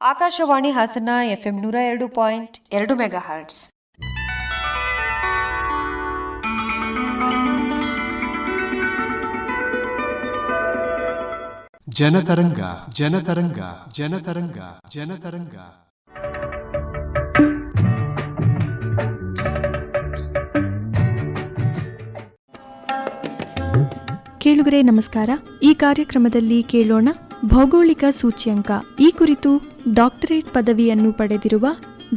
Akashvani Hassan FM 102.2 megahertz. Janataranga Janataranga Janataranga Janataranga. ಕೇಳುಗರೆ ನಮಸ್ಕಾರ. ಈ ಕಾರ್ಯಕ್ರಮದಲ್ಲಿ ಕೇಳೋಣ ಭೌಗೋಳಿಕ ಸೂಚ್ಯಂಕ. ಈ ಕುರಿತು ಡಾಕ್ಟರೇಟ್ ಪದವಿಯನ್ನು ಪಡೆದಿರುವ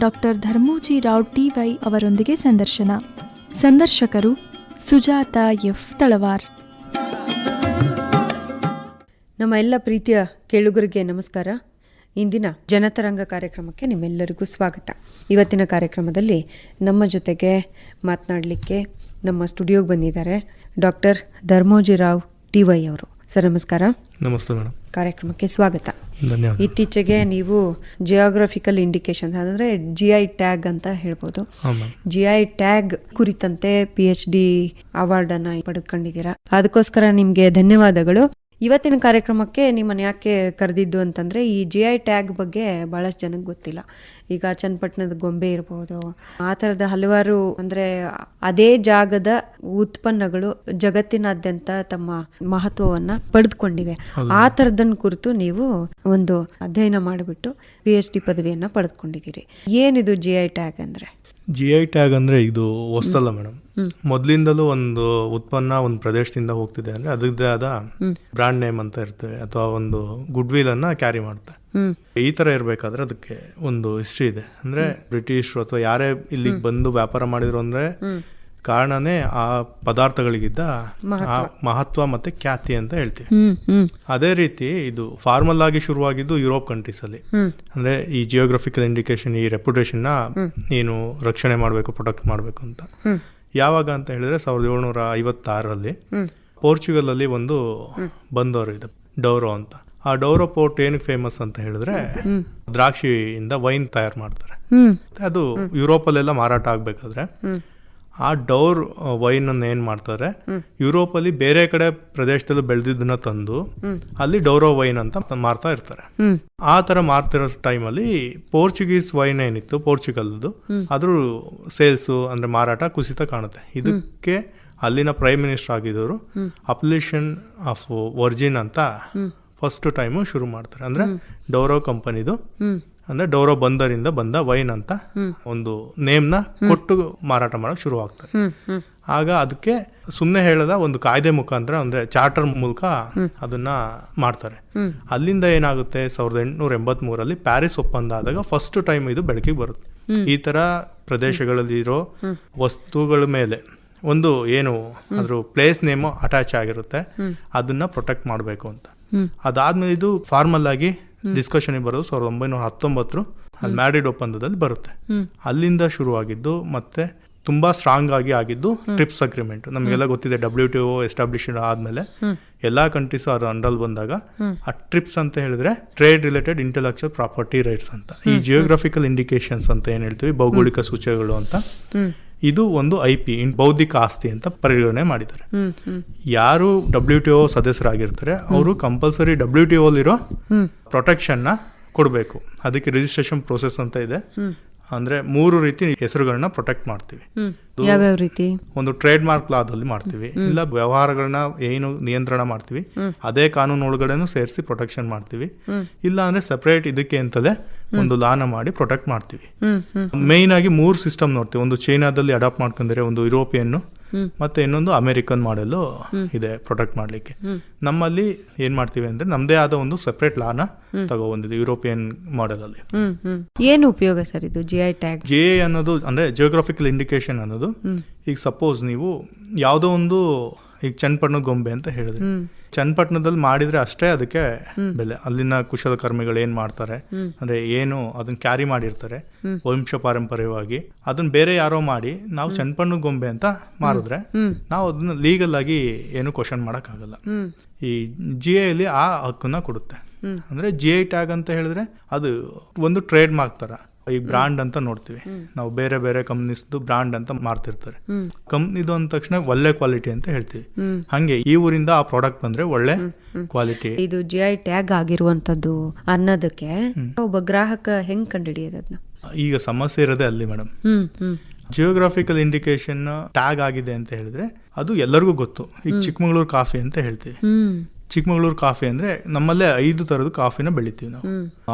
ಡಾಕ್ಟರ್ ಧರ್ಮೋಜಿ ರಾವ್ TY ಅವರೊಂದಿಗೆ ಸಂದರ್ಶನ. ಸಂದರ್ಶಕರು ಸುಜಾತ F. ತಳವಾರ್. ನಮ್ಮ ಎಲ್ಲ ಪ್ರೀತಿಯ ಕೇಳುಗರಿಗೆ ನಮಸ್ಕಾರ. ಇಂದಿನ ಜನತರಂಗ ಕಾರ್ಯಕ್ರಮಕ್ಕೆ ನಿಮ್ಮೆಲ್ಲರಿಗೂ ಸ್ವಾಗತ. ಇವತ್ತಿನ ಕಾರ್ಯಕ್ರಮದಲ್ಲಿ ನಮ್ಮ ಜೊತೆಗೆ ಮಾತನಾಡಲಿಕ್ಕೆ ನಮ್ಮ ಸ್ಟುಡಿಯೋಗೆ ಬಂದಿದ್ದಾರೆ ಡಾಕ್ಟರ್ ಧರ್ಮೋಜಿ ರಾವ್ TY ಅವರು. ಸರ್ ನಮಸ್ಕಾರ. ನಮಸ್ತೆ ಮೇಡಮ್. ಕಾರ್ಯಕ್ರಮಕ್ಕೆ ಸ್ವಾಗತ. ಧನ್ಯವಾದ. ಇತ್ತೀಚೆಗೆ ನೀವು ಜಿಯೋಗ್ರಫಿಕಲ್ ಇಂಡಿಕೇಶನ್ ಅಂದರೆ GI ಟ್ಯಾಗ್ ಅಂತ ಹೇಳ್ಬೋದು. GI ಟ್ಯಾಗ್ ಕುರಿತಂತೆ PhD ಅವಾರ್ಡ್ ಅನ್ನ ಪಡೆದುಕೊಂಡಿದ್ದೀರಾ. ಅದಕ್ಕೋಸ್ಕರ ನಿಮ್ಗೆ ಧನ್ಯವಾದಗಳು. ಇವತ್ತಿನ ಕಾರ್ಯಕ್ರಮಕ್ಕೆ ನಿಮ್ಮನ್ನು ಯಾಕೆ ಕರೆದಿದ್ದು ಅಂತಂದರೆ, ಈ GI ಟ್ಯಾಗ್ ಬಗ್ಗೆ ಭಾಳಷ್ಟು ಜನಕ್ಕೆ ಗೊತ್ತಿಲ್ಲ. ಈಗ ಚನ್ನಪಟ್ಟಣದ ಗೊಂಬೆ ಇರ್ಬೋದು, ಆ ಥರದ ಹಲವಾರು ಅಂದರೆ ಅದೇ ಜಾಗದ ಉತ್ಪನ್ನಗಳು ಜಗತ್ತಿನಾದ್ಯಂತ ತಮ್ಮ ಮಹತ್ವವನ್ನು ಪಡೆದುಕೊಂಡಿವೆ. ಆ ಥರದನ್ನ ಕುರಿತು ನೀವು ಒಂದು ಅಧ್ಯಯನ ಮಾಡಿಬಿಟ್ಟು PhD ಪದವಿಯನ್ನು ಪಡೆದುಕೊಂಡಿದ್ದೀರಿ. ಏನಿದು GI ಟ್ಯಾಗ್ ಅಂದರೆ? GI ಟ್ಯಾಗ್ ಅಂದರೆ ಇದು ಹೊಸ್ತಲ್ಲ ಮೇಡಮ್. ಮೊದಲಿಂದಲೂ ಒಂದು ಉತ್ಪನ್ನ ಒಂದು ಪ್ರದೇಶದಿಂದ ಹೋಗ್ತಿದೆ ಅಂದರೆ ಅದರದ್ದೇ ಆದ ಬ್ರ್ಯಾಂಡ್ ನೇಮ್ ಅಂತ ಇರ್ತವೆ, ಅಥವಾ ಒಂದು ಗುಡ್ ವಿಲ್ ಅನ್ನ ಕ್ಯಾರಿ ಮಾಡುತ್ತೆ. ಈ ತರ ಇರಬೇಕಾದ್ರೆ ಅದಕ್ಕೆ ಒಂದು ಹಿಸ್ಟ್ರಿ ಇದೆ. ಅಂದ್ರೆ ಬ್ರಿಟಿಷರು ಅಥವಾ ಯಾರೇ ಇಲ್ಲಿಗೆ ಬಂದು ವ್ಯಾಪಾರ ಮಾಡಿದ್ರು ಅಂದ್ರೆ ಕಾರಣನೇ ಆ ಪದಾರ್ಥಗಳಿಗಿದ್ದ ಮಹತ್ವ ಮತ್ತೆ ಖ್ಯಾತಿ ಅಂತ ಹೇಳ್ತೀವಿ. ಅದೇ ರೀತಿ ಇದು ಫಾರ್ಮಲ್ ಆಗಿ ಶುರುವಾಗಿದ್ದು ಯುರೋಪ್ ಕಂಟ್ರೀಸ್ ಅಲ್ಲಿ. ಅಂದ್ರೆ ಈ ಜಿಯೋಗ್ರಫಿಕಲ್ ಇಂಡಿಕೇಶನ್, ಈ ರೆಪ್ಯುಟೇಷನ್ ನ ನೀನು ರಕ್ಷಣೆ ಮಾಡಬೇಕು, ಪ್ರೊಟೆಕ್ಟ್ ಮಾಡಬೇಕು ಅಂತ. ಯಾವಾಗ ಅಂತ ಹೇಳಿದ್ರೆ 1756 ಪೋರ್ಚುಗಲ್ ಅಲ್ಲಿ ಒಂದು ಬಂದವರು ಇದೆ, ಡೌರೋ ಅಂತ. ಆ ಡೌರೋ ಪೋರ್ಟ್ ಏನಕ್ಕೆ ಫೇಮಸ್ ಅಂತ ಹೇಳಿದ್ರೆ ದ್ರಾಕ್ಷಿಯಿಂದ ವೈನ್ ತಯಾರು ಮಾಡ್ತಾರೆ. ಅದು ಯುರೋಪಲ್ಲೆಲ್ಲ ಮಾರಾಟ ಆಗ್ಬೇಕಾದ್ರೆ ಆ ಡೌರ್ ವೈನ್ ಅನ್ನು ಏನ್ ಮಾಡ್ತಾರೆ, ಯುರೋಪಲ್ಲಿ ಬೇರೆ ಕಡೆ ಪ್ರದೇಶದಲ್ಲಿ ಬೆಳೆದಿದ್ದನ್ನ ತಂದು ಅಲ್ಲಿ ಡೌರೋ ವೈನ್ ಅಂತ ಮಾರ್ತಾ ಇರ್ತಾರೆ. ಆ ತರ ಮಾರ್ತಿರೋ ಟೈಮಲ್ಲಿ ಪೋರ್ಚುಗೀಸ್ ವೈನ್ ಏನಿತ್ತು ಪೋರ್ಚುಗಲ್ದು, ಅದ್ರ ಸೇಲ್ಸ್ ಅಂದ್ರೆ ಮಾರಾಟ ಕುಸಿತ ಕಾಣುತ್ತೆ. ಇದಕ್ಕೆ ಅಲ್ಲಿನ ಪ್ರೈಮ್ ಮಿನಿಸ್ಟರ್ ಆಗಿದ್ದವರು ಅಪ್ಲಿಷನ್ ಆಫ್ ವರ್ಜಿನ್ ಅಂತ ಫಸ್ಟ್ ಟೈಮು ಶುರು ಮಾಡ್ತಾರೆ. ಅಂದ್ರೆ ಡೌರೋ ಕಂಪನಿದು, ಅಂದ್ರೆ ಡೌರೋ ಬಂದರಿಂದ ಬಂದ ವೈನ್ ಅಂತ ಒಂದು ನೇಮ್ನ ಕೊಟ್ಟು ಮಾರಾಟ ಮಾಡಕ್ ಶುರು ಆಗ್ತಾರೆ. ಆಗ ಅದಕ್ಕೆ ಸುಮ್ಮನೆ ಹೇಳದ ಒಂದು ಕಾಯ್ದೆ ಮುಖಾಂತರ ಅಂದ್ರೆ ಚಾರ್ಟರ್ ಮೂಲಕ ಅದನ್ನ ಮಾಡ್ತಾರೆ. ಅಲ್ಲಿಂದ ಏನಾಗುತ್ತೆ, 1883 ಪ್ಯಾರಿಸ್ ಒಪ್ಪಂದ ಆದಾಗ ಫಸ್ಟ್ ಟೈಮ್ ಇದು ಬೆಳಕಿಗೆ ಬರುತ್ತೆ. ಈ ತರ ಪ್ರದೇಶಗಳಲ್ಲಿ ಇರೋ ವಸ್ತುಗಳ ಮೇಲೆ ಒಂದು ಏನು ಅದ್ರ ಪ್ಲೇಸ್ ನೇಮು ಅಟ್ಯಾಚ್ ಆಗಿರುತ್ತೆ, ಅದನ್ನ ಪ್ರೊಟೆಕ್ಟ್ ಮಾಡಬೇಕು ಅಂತ. ಅದಾದ್ಮೇಲೆ ಇದು ಫಾರ್ಮಲ್ ಆಗಿ ಡಿಸ್ಕಷನ್ ಬರೋದು 1919 ಅಲ್ಲಿ ಮ್ಯಾಡ್ರಿಡ್ ಒಪ್ಪಂದದಲ್ಲಿ ಬರುತ್ತೆ. ಅಲ್ಲಿಂದ ಶುರುವಾಗಿದ್ದು ಮತ್ತೆ ತುಂಬಾ ಸ್ಟ್ರಾಂಗ್ ಆಗಿ ಆಗಿದ್ದು ಟ್ರಿಪ್ಸ್ ಅಗ್ರಿಮೆಂಟ್. ನಮಗೆಲ್ಲ ಗೊತ್ತಿದೆ, WTO ಎಸ್ಟಾಬ್ಲಿಷ್ ಆದ್ಮೇಲೆ ಎಲ್ಲಾ ಕಂಟ್ರೀಸ್ ಅವ್ರ ಅಂಡರ್ ಬಂದಾಗ ಆ ಟ್ರಿಪ್ಸ್ ಅಂತ ಹೇಳಿದ್ರೆ trade related intellectual property rights ಅಂತ, ಈ ಜಿಯೋಗ್ರಫಿಕಲ್ ಇಂಡಿಕೇಶನ್ಸ್ ಅಂತ ಏನ್ ಹೇಳ್ತೀವಿ, ಭೌಗೋಳಿಕ ಸೂಚಕಗಳು ಅಂತ, ಇದು ಒಂದು IP ಬೌದ್ಧಿಕ ಆಸ್ತಿ ಅಂತ ಪರಿಗಣನೆ ಮಾಡಿದ್ದಾರೆ. ಯಾರು WTO ಸದಸ್ಯರಾಗಿರ್ತಾರೆ ಅವರು ಕಂಪಲ್ಸರಿ WTO ಅಲ್ಲಿರೋ ಪ್ರೊಟೆಕ್ಷನ್ ನ ಕೊಡಬೇಕು. ಅದಕ್ಕೆ ರಿಜಿಸ್ಟ್ರೇಷನ್ ಪ್ರೋಸೆಸ್ ಅಂತ ಇದೆ. ಅಂದ್ರೆ 3 ರೀತಿ ಹೆಸರುಗಳನ್ನ ಪ್ರೊಟೆಕ್ಟ್ ಮಾಡ್ತೀವಿ. ಯಾವ್ಯಾವ ರೀತಿ? ಒಂದು ಟ್ರೇಡ್ ಮಾರ್ಕ್ ಲಾದಲ್ಲಿ ಮಾಡ್ತೀವಿ, ಇಲ್ಲ ವ್ಯವಹಾರಗಳನ್ನ ಏನು ನಿಯಂತ್ರಣ ಮಾಡ್ತೀವಿ ಅದೇ ಕಾನೂನು ಒಳಗಡೆನೂ ಸೇರಿಸಿ ಪ್ರೊಟೆಕ್ಷನ್ ಮಾಡ್ತೀವಿ, ಇಲ್ಲ ಅಂದ್ರೆ ಸೆಪರೇಟ್ ಇದಕ್ಕೆ ಅಂತಲೇ ಒಂದು ಲಾನ ಮಾಡಿ ಪ್ರೊಟೆಕ್ಟ್ ಮಾಡ್ತೀವಿ. ಮೇನ್ ಆಗಿ 3 ಸಿಸ್ಟಮ್ ನೋಡ್ತೀವಿ. ಒಂದು ಚೈನಾದಲ್ಲಿ ಅಡಾಪ್ಟ್ ಮಾಡ್ಕೊಂಡ್ರೆ, ಒಂದು ಯುರೋಪಿಯನ್, ಮತ್ತೆ ಇನ್ನೊಂದು ಅಮೆರಿಕನ್ ಮಾಡೆಲ್ ಇದೆ ಪ್ರೊಟೆಕ್ಟ್ ಮಾಡ್ಲಿಕ್ಕೆ. ನಮ್ಮಲ್ಲಿ ಏನ್ ಮಾಡ್ತೀವಿ ಅಂದ್ರೆ ನಮ್ದೇ ಆದ ಒಂದು ಸೆಪರೇಟ್ ಲಾನ ತಗೊಬಂದಿದೆ ಯುರೋಪಿಯನ್ ಮಾಡೆಲ್ ಅಲ್ಲಿ. ಏನು ಉಪಯೋಗ ಸರ್ ಇದು GI ಟ್ಯಾಗ್? GI ಅನ್ನೋದು ಅಂದ್ರೆ ಜಿಯೋಗ್ರಫಿಕಲ್ ಇಂಡಿಕೇಶನ್ ಅನ್ನೋದು, ಈಗ ಸಪೋಸ್ ನೀವು ಯಾವುದೋ ಒಂದು, ಈಗ ಚನ್ನಪಟ್ಟಣದ ಗೊಂಬೆ ಅಂತ ಹೇಳಿದ್ರೆ, ಚನ್ನಪಟ್ಟಣದಲ್ಲಿ ಮಾಡಿದ್ರೆ ಅಷ್ಟೇ ಅದಕ್ಕೆ ಬೆಲೆ. ಅಲ್ಲಿನ ಕುಶಲಕರ್ಮಿಗಳು ಏನ್ ಮಾಡ್ತಾರೆ ಅಂದ್ರೆ ಏನು ಅದನ್ನ ಕ್ಯಾರಿ ಮಾಡಿರ್ತಾರೆ ವಂಶ ಪಾರಂಪರ್ಯವಾಗಿ, ಅದನ್ನ ಬೇರೆ ಯಾರೋ ಮಾಡಿ ನಾವು ಚನ್ನಪಟ್ಟಣದ ಗೊಂಬೆ ಅಂತ ಮಾರಿದ್ರೆ ನಾವು ಅದನ್ನ ಲೀಗಲ್ ಆಗಿ ಏನು ಕ್ವಶನ್ ಮಾಡಕ್ ಆಗಲ್ಲ. ಈ GI ಅಲ್ಲಿ ಆ ಹಕ್ಕನ್ನ ಕೊಡುತ್ತೆ. ಅಂದ್ರೆ GI ಟ್ಯಾಗ್ ಅಂತ ಹೇಳಿದ್ರೆ ಅದು ಒಂದು ಟ್ರೇಡ್ ಮಾರ್ಕ್ ತರ. ಈ ಬ್ರಾಂಡ್ ಅಂತ ನೋಡ್ತೀವಿ ನಾವು, ಬೇರೆ ಬೇರೆ ಕಂಪ್ನೀಸ್ದು ಬ್ರಾಂಡ್ ಅಂತ ಮಾರ್ತಿರ್ತಾರೆ. ಕಂಪ್ನಿದು ಅಂದ ತಕ್ಷಣ ಒಳ್ಳೆ ಕ್ವಾಲಿಟಿ ಅಂತ ಹೇಳ್ತೀವಿ. ಹಂಗೆ ಈ ಊರಿಂದ ಆ ಪ್ರಾಡಕ್ಟ್ ಬಂದ್ರೆ ಒಳ್ಳೆ ಕ್ವಾಲಿಟಿ. ಇದು GI ಟ್ಯಾಗ್ ಆಗಿರುವಂತದ್ದು ಅನ್ನೋದಕ್ಕೆ ಒಬ್ಬ ಗ್ರಾಹಕ ಹೆಂಗ್ ಕಂಡುಹಿಡಿಯೋದು ಅದನ್ನ? ಈಗ ಸಮಸ್ಯೆ ಇರೋದೇ ಅಲ್ಲಿ ಮೇಡಮ್. ಜಿಯೋಗ್ರಾಫಿಕಲ್ ಇಂಡಿಕೇಶನ್ ಟ್ಯಾಗ್ ಆಗಿದೆ ಅಂತ ಹೇಳಿದ್ರೆ ಅದು ಎಲ್ಲರಿಗೂ ಗೊತ್ತು. ಈಗ ಚಿಕ್ಕಮಗಳೂರು ಕಾಫಿ ಅಂತ ಹೇಳ್ತೀವಿ. ಚಿಕ್ಕಮಗಳೂರು ಕಾಫಿ ಅಂದ್ರೆ ನಮ್ಮಲ್ಲೇ 5 ತರದ ಕಾಫಿನ ಬೆಳಿತೀವಿ ನಾವು.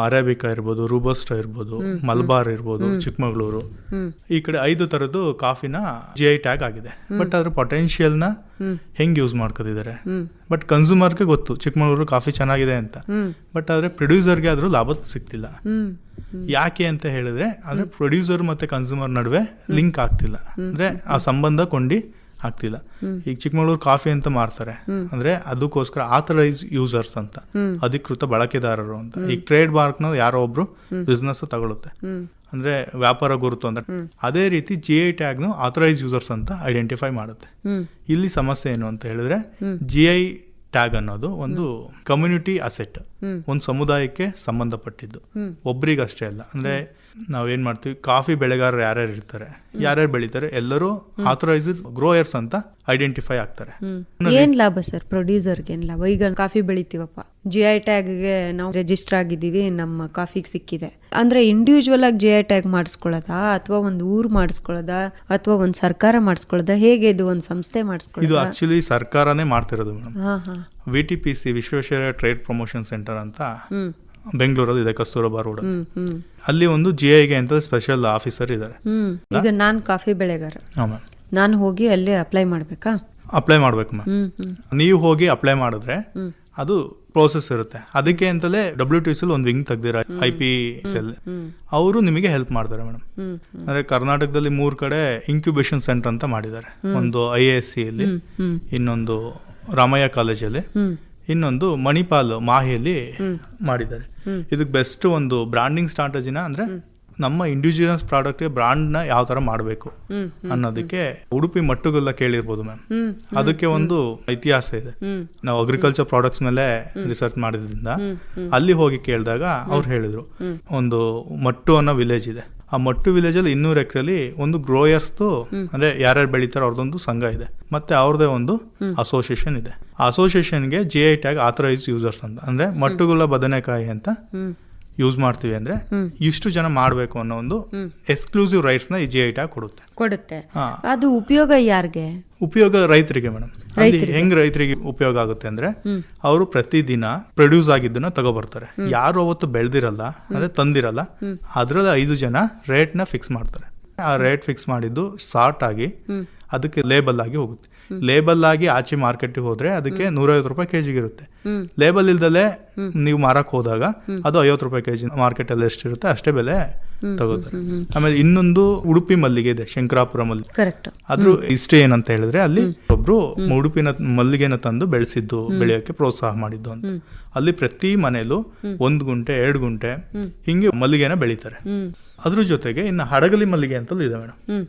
ಅರೇಬಿಕಾ ಇರ್ಬೋದು, ರೂಬಸ್ಟಾ ಇರ್ಬೋದು, ಮಲ್ಬಾರ್ ಇರ್ಬೋದು, ಚಿಕ್ಕಮಗಳೂರು, ಈ ಕಡೆ 5 ತರದ್ದು ಕಾಫಿನ GI ಟ್ಯಾಗ್ ಆಗಿದೆ. ಬಟ್ ಅದ್ರ ಪೊಟೆನ್ಶಿಯಲ್ ನ ಹೆಂಗ್ ಯೂಸ್ ಮಾಡ್ಕೋತಿದ್ದಾರೆ. ಬಟ್ ಕನ್ಸ್ಯೂಮರ್ಗೆ ಗೊತ್ತು ಚಿಕ್ಕಮಗಳೂರು ಕಾಫಿ ಚೆನ್ನಾಗಿದೆ ಅಂತ. ಬಟ್ ಆದ್ರೆ ಪ್ರೊಡ್ಯೂಸರ್ಗೆ ಅದ್ರ ಲಾಭ ಸಿಗ್ತಿಲ್ಲ. ಯಾಕೆ ಅಂತ ಹೇಳಿದ್ರೆ ಅಂದ್ರೆ ಪ್ರೊಡ್ಯೂಸರ್ ಮತ್ತೆ ಕನ್ಸ್ಯೂಮರ್ ನಡುವೆ ಲಿಂಕ್ ಆಗ್ತಿಲ್ಲ, ಅಂದ್ರೆ ಆ ಸಂಬಂಧ ಕೊಂಡಿ ಆಗ್ತಿಲ್ಲ. ಈಗ ಚಿಕ್ಕಮಗಳೂರು ಕಾಫಿ ಅಂತ ಮಾರ್ತಾರೆ ಅಂದ್ರೆ ಅದಕ್ಕೋಸ್ಕರ ಆಥರೈಸ್ ಯೂಸರ್ಸ್ ಅಂತ, ಅಧಿಕೃತ ಬಳಕೆದಾರರು ಅಂತ. ಈಗ ಟ್ರೇಡ್ ಮಾರ್ಕ್ ನ ಯಾರೋ ಒಬ್ರು ಬಿಸ್ನೆಸ್ ತಗೊಳುತ್ತೆ ಅಂದ್ರೆ ವ್ಯಾಪಾರ ಗುರುತು ಅಂತ. ಅದೇ ರೀತಿ GI ಟ್ಯಾಗ್ ನು ಆಥರೈಸ್ ಯೂಸರ್ಸ್ ಅಂತ ಐಡೆಂಟಿಫೈ ಮಾಡುತ್ತೆ. ಇಲ್ಲಿ ಸಮಸ್ಯೆ ಏನು ಅಂತ ಹೇಳಿದ್ರೆ GI ಟ್ಯಾಗ್ ಅನ್ನೋದು ಒಂದು ಕಮ್ಯುನಿಟಿ ಅಸೆಟ್, ಒಂದು ಸಮುದಾಯಕ್ಕೆ ಸಂಬಂಧಪಟ್ಟಿದ್ದು, ಒಬ್ರಿಗಷ್ಟೇ ಅಲ್ಲ. ಅಂದ್ರೆ ನಾವೇನ್ ಮಾಡ್ತೀವಿ, ಕಾಫಿ ಬೆಳೆಗಾರರು ಯಾರ್ಯಾರು ಇರ್ತಾರೆ, ಯಾರ್ಯಾರು ಬೆಳಿತಾರೆ, ಎಲ್ಲರೂ ಆಥರೈಸ್ಡ್ ಗ್ರೋಯರ್ಸ್ ಅಂತ ಐಡೆಂಟಿಫೈ ಆಗ್ತಾರೆ. ಏನ್ ಲಾಭ ಸರ್ ಪ್ರೊಡ್ಯೂಸರ್ಗೆ? ಏನ್ ಲಾಭ? ಈಗ ಕಾಫಿ ಬೆಳಿತೀವಪ್ಪ, GI ಟ್ಯಾಗ್ಗೆ ನಾವು ರಿಜಿಸ್ಟರ್ ಆಗಿದ್ದೀವಿ, ನಮ್ಮ ಕಾಫಿಗೆ ಸಿಕ್ಕಿದೆ ಅಂದ್ರೆ ಇಂಡಿವಿಜುವಲ್ ಆಗಿ GI ಟ್ಯಾಗ್ ಮಾಡಿಸ್ಕೊಳ್ಳೋದಾ, ಅಥವಾ ಒಂದು ಊರು ಮಾಡಿಸ್ಕೊಳ್ಳೋದಾ, ಅಥವಾ ಒಂದು ಸರ್ಕಾರ ಮಾಡಿಸ್ಕೊಳ್ಳೋದಾ? ಹೇಗೆ ಇದು ಒಂದು ಸಂಸ್ಥೆ ಮಾಡಿಸ್ಕೊಳ್ಳೋದು? ಇದು ಆಕ್ಚುಲಿ ಸರ್ಕಾರನೇ ಮಾಡ್ತಿರೋದು madam. VTPC Visvesvaraya trade promotion centre ಅಂತ ಬೆಂಗಳೂರಲ್ಲಿ ಇದೆ, ಕಸ್ತೂರಬಾ ರೋಡ್. ಅಲ್ಲಿ ಒಂದು GIಗೆ ಅಂತ ಸ್ಪೆಷಲ್ ಆಫೀಸರ್ ಇದ್ದಾರೆ. ಈಗ ನಾನ್ ಕಾಫಿ ಬೆಳೆಗಾರ, ನಾನು ಹೋಗಿ ಅಲ್ಲಿ ಅಪ್ಲೈ ಮಾಡ್ಬೇಕಾ? ಅಪ್ಲೈ ಮಾಡ್ಬೇಕು ಮ್ಯಾಮ್. ನೀವು ಹೋಗಿ ಅಪ್ಲೈ ಮಾಡಿದ್ರೆ ಅದು ಪ್ರೋಸೆಸ್ ಇರುತ್ತೆ. ಅದಕ್ಕೆ ಅಂತಲೇ WTC ಒಂದು ವಿಂಗ್ ತೆಗ್ದಿರ IPCL, ಅವರು ನಿಮಗೆ ಹೆಲ್ಪ್ ಮಾಡ್ತಾರೆ ಮೇಡಮ್. ಅಂದ್ರೆ ಕರ್ನಾಟಕದಲ್ಲಿ 3 ಕಡೆ ಇನ್ಕ್ಯುಬೇಷನ್ ಸೆಂಟರ್ ಅಂತ ಮಾಡಿದ್ದಾರೆ. ಒಂದು IISc ಅಲ್ಲಿ, ಇನ್ನೊಂದು ರಾಮಯ್ಯ ಕಾಲೇಜಲ್ಲಿ, ಇನ್ನೊಂದು ಮಣಿಪಾಲ್ ಮಾಹಿಯಲ್ಲಿ ಮಾಡಿದ್ದಾರೆ. ಇದಕ್ಕೆ ಬೆಸ್ಟ್ ಒಂದು ಬ್ರಾಂಡಿಂಗ್ ಸ್ಟ್ರಾಟಜಿನ ಅಂದ್ರೆ ನಮ್ಮ ಇಂಡಿವಿಜುವಲ್ಸ್ ಪ್ರಾಡಕ್ಟ್ ಬ್ರಾಂಡ್ ನ ಯಾವ ತರ ಮಾಡಬೇಕು ಅನ್ನೋದಕ್ಕೆ ಉಡುಪಿ ಮಟ್ಟುಗುಲ್ಲ ಕೇಳಿರ್ಬೋದು ಮ್ಯಾಮ್. ಅದಕ್ಕೆ ಒಂದು ಇತಿಹಾಸ ಇದೆ. ನಾವು ಅಗ್ರಿಕಲ್ಚರ್ ಪ್ರಾಡಕ್ಟ್ಸ್ ಮೇಲೆ ರಿಸರ್ಚ್ ಮಾಡಿದ್ರಿಂದ ಅಲ್ಲಿ ಹೋಗಿ ಕೇಳಿದಾಗ ಅವ್ರು ಹೇಳಿದ್ರು, ಒಂದು ಮಟ್ಟು ಅನ್ನೋ ವಿಲೇಜ್ ಇದೆ. ಆ ಮಟ್ಟು ವಿಲೇಜ್ ಅಲ್ಲಿ 200 ಎಕರೆಲಿ ಒಂದು ಗ್ರೋಯರ್ಸ್ದು ಅಂದ್ರೆ ಯಾರ್ಯಾರು ಬೆಳಿತಾರೋ ಅವ್ರದ್ದೊಂದು ಸಂಘ ಇದೆ, ಮತ್ತೆ ಅವ್ರದೇ ಒಂದು ಅಸೋಸಿಯೇಷನ್ ಇದೆ. ಆ ಅಸೋಸಿಯೇಷನ್ಗೆ GI ಟ್ಯಾಗ್ ಆಥರೈಸ್ ಯೂಸರ್ಸ್ ಅಂತ, ಅಂದ್ರೆ ಮಟ್ಟುಗುಲ್ಲ ಬದನೆಕಾಯಿ ಅಂತ ಯೂಸ್ ಮಾಡ್ತೀವಿ ಅಂದ್ರೆ ಇಷ್ಟು ಜನ ಮಾಡಬೇಕು ಅನ್ನೋ ಒಂದು ಎಕ್ಸ್ಕ್ಲೂಸಿವ್ ರೈಟ್ಸ್ ನ ಈ GI ಟ್ಯಾಗ್ ಕೊಡುತ್ತೆ. ಅದು ಉಪಯೋಗ ಯಾರಿಗೆ? ಉಪಯೋಗ ರೈತರಿಗೆ ಮೇಡಮ್. ಹೆಂಗ್ ರೈತರಿಗೆ ಉಪಯೋಗ ಆಗುತ್ತೆ ಅಂದ್ರೆ ಅವರು ಪ್ರತಿದಿನ ಪ್ರೊಡ್ಯೂಸ್ ಆಗಿದ್ದನ್ನ ತಗೋಬರ್ತಾರೆ. ಯಾರು ಅವತ್ತು ಬೆಳೆದಿರಲ್ಲ ಅಂದ್ರೆ ತಂದಿರಲ್ಲ, ಅದ್ರಲ್ಲಿ 5 ಜನ ರೇಟ್ ನ ಫಿಕ್ಸ್ ಮಾಡ್ತಾರೆ. ಆ ರೇಟ್ ಫಿಕ್ಸ್ ಮಾಡಿದ್ದು ಸಾರ್ಟ್ ಆಗಿ ಅದಕ್ಕೆ ಲೇಬಲ್ ಆಗಿ ಹೋಗುತ್ತೆ. ಲೇಬಲ್ ಆಗಿ ಆಚೆ ಮಾರ್ಕೆಟ್ಗೆ ಹೋದ್ರೆ ಅದಕ್ಕೆ 150 ರೂಪಾಯಿ ಕೆಜಿಗೆ ಇರುತ್ತೆ. ಲೇಬಲ್ ಇಲ್ದಲೆ ನೀವು ಮಾರಕ್ ಹೋದಾಗ ಅದು 50 ರೂಪಾಯಿ ಕೆಜಿ. ಮಾರ್ಕೆಟ್ ಅಲ್ಲಿ ಎಷ್ಟಿರುತ್ತೆ ಅಷ್ಟೇ ಬೆಲೆ ತಗೋತಾರೆ. ಆಮೇಲೆ ಇನ್ನೊಂದು ಉಡುಪಿ ಮಲ್ಲಿಗೆ ಇದೆ, ಶಂಕರಾಪುರ ಮಲ್ಲಿಗೆ. ಕರೆಕ್ಟ್. ಅದ್ರ ಇಷ್ಟೇ ಏನಂತ ಹೇಳಿದ್ರೆ ಅಲ್ಲಿ ಒಬ್ರು ಉಡುಪಿನ ಮಲ್ಲಿಗೆನ ತಂದು ಬೆಳೆಸಿದ್ದು, ಬೆಳೆಯೋಕೆ ಪ್ರೋತ್ಸಾಹ ಮಾಡಿದ್ದು ಅಂತ. ಅಲ್ಲಿ ಪ್ರತಿ ಮನೇಲೂ 1 ಗುಂಟೆ 2 ಗುಂಟೆ ಹಿಂಗೆ ಮಲ್ಲಿಗೆನ ಬೆಳಿತಾರೆ. ಅದ್ರ ಜೊತೆಗೆ ಇನ್ನು ಹಡಗಲಿ ಮಲ್ಲಿಗೆ ಅಂತಲೂ ಇದೆ ಮೇಡಮ್.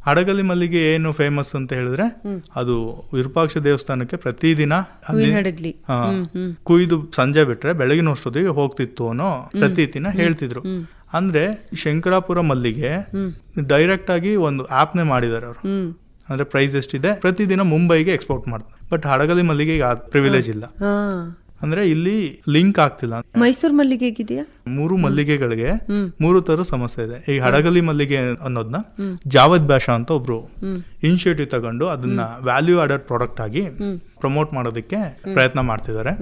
ಹಡಗಲಿ ಮಲ್ಲಿಗೆ ಏನು ಫೇಮಸ್ ಅಂತ ಹೇಳಿದ್ರೆ ಅದು ವಿರೂಪಾಕ್ಷ ದೇವಸ್ಥಾನಕ್ಕೆ ಪ್ರತಿದಿನ ಕುಯ್ದು ಸಂಜೆ ಬಿಟ್ರೆ ಬೆಳಗಿನ ಅಷ್ಟೊತ್ತಿಗೆ ಹೋಗ್ತಿತ್ತು ಅನ್ನೋ ಪ್ರತೀತಿನ ಹೇಳ್ತಿದ್ರು. ಅಂದ್ರೆ ಶಂಕರಾಪುರ ಮಲ್ಲಿಗೆ ಡೈರೆಕ್ಟ್ ಆಗಿ ಒಂದು ಆಪ್ನೇ ಮಾಡಿದ್ದಾರೆ ಅವರು. ಅಂದ್ರೆ ಪ್ರೈಸ್ ಎಷ್ಟಿದೆ, ಪ್ರತಿದಿನ ಮುಂಬೈಗೆ ಎಕ್ಸ್ಪೋರ್ಟ್ ಮಾಡ್ತಾರೆ. ಬಟ್ ಹಡಗಲಿ ಮಲ್ಲಿಗೆ ಪ್ರಿವಿಲೇಜ್ ಇಲ್ಲ. ಅಂದ್ರೆ ಇಲ್ಲಿ ಲಿಂಕ್ ಆಗ್ತಿಲ್ಲ. ಮೈಸೂರು ಮಲ್ಲಿಗೆ ಹೇಗಿದೆಯಾ? 3 ಮಲ್ಲಿಗೆಗಳಿಗೆ 3 ತರ ಸಮಸ್ಯೆ ಇದೆ. ಈ ಹಡಗಲಿ ಮಲ್ಲಿಗೆ ಅನ್ನೋದನ್ನ ಜಾವದ್ ಭಾಷಾ ಅಂತ ಒಬ್ರು ಇನಿಷಿಯೇಟಿವ್ ತಗೊಂಡು ಅದನ್ನ ವ್ಯಾಲ್ಯೂ ಆಡೆಡ್ ಪ್ರಾಡಕ್ಟ್ ಆಗಿ ಪ್ರಮೋಟ್ ಮಾಡೋದಕ್ಕೆ ಪ್ರಯತ್ನ ಮಾಡ್ತಿದ್ದಾರೆ.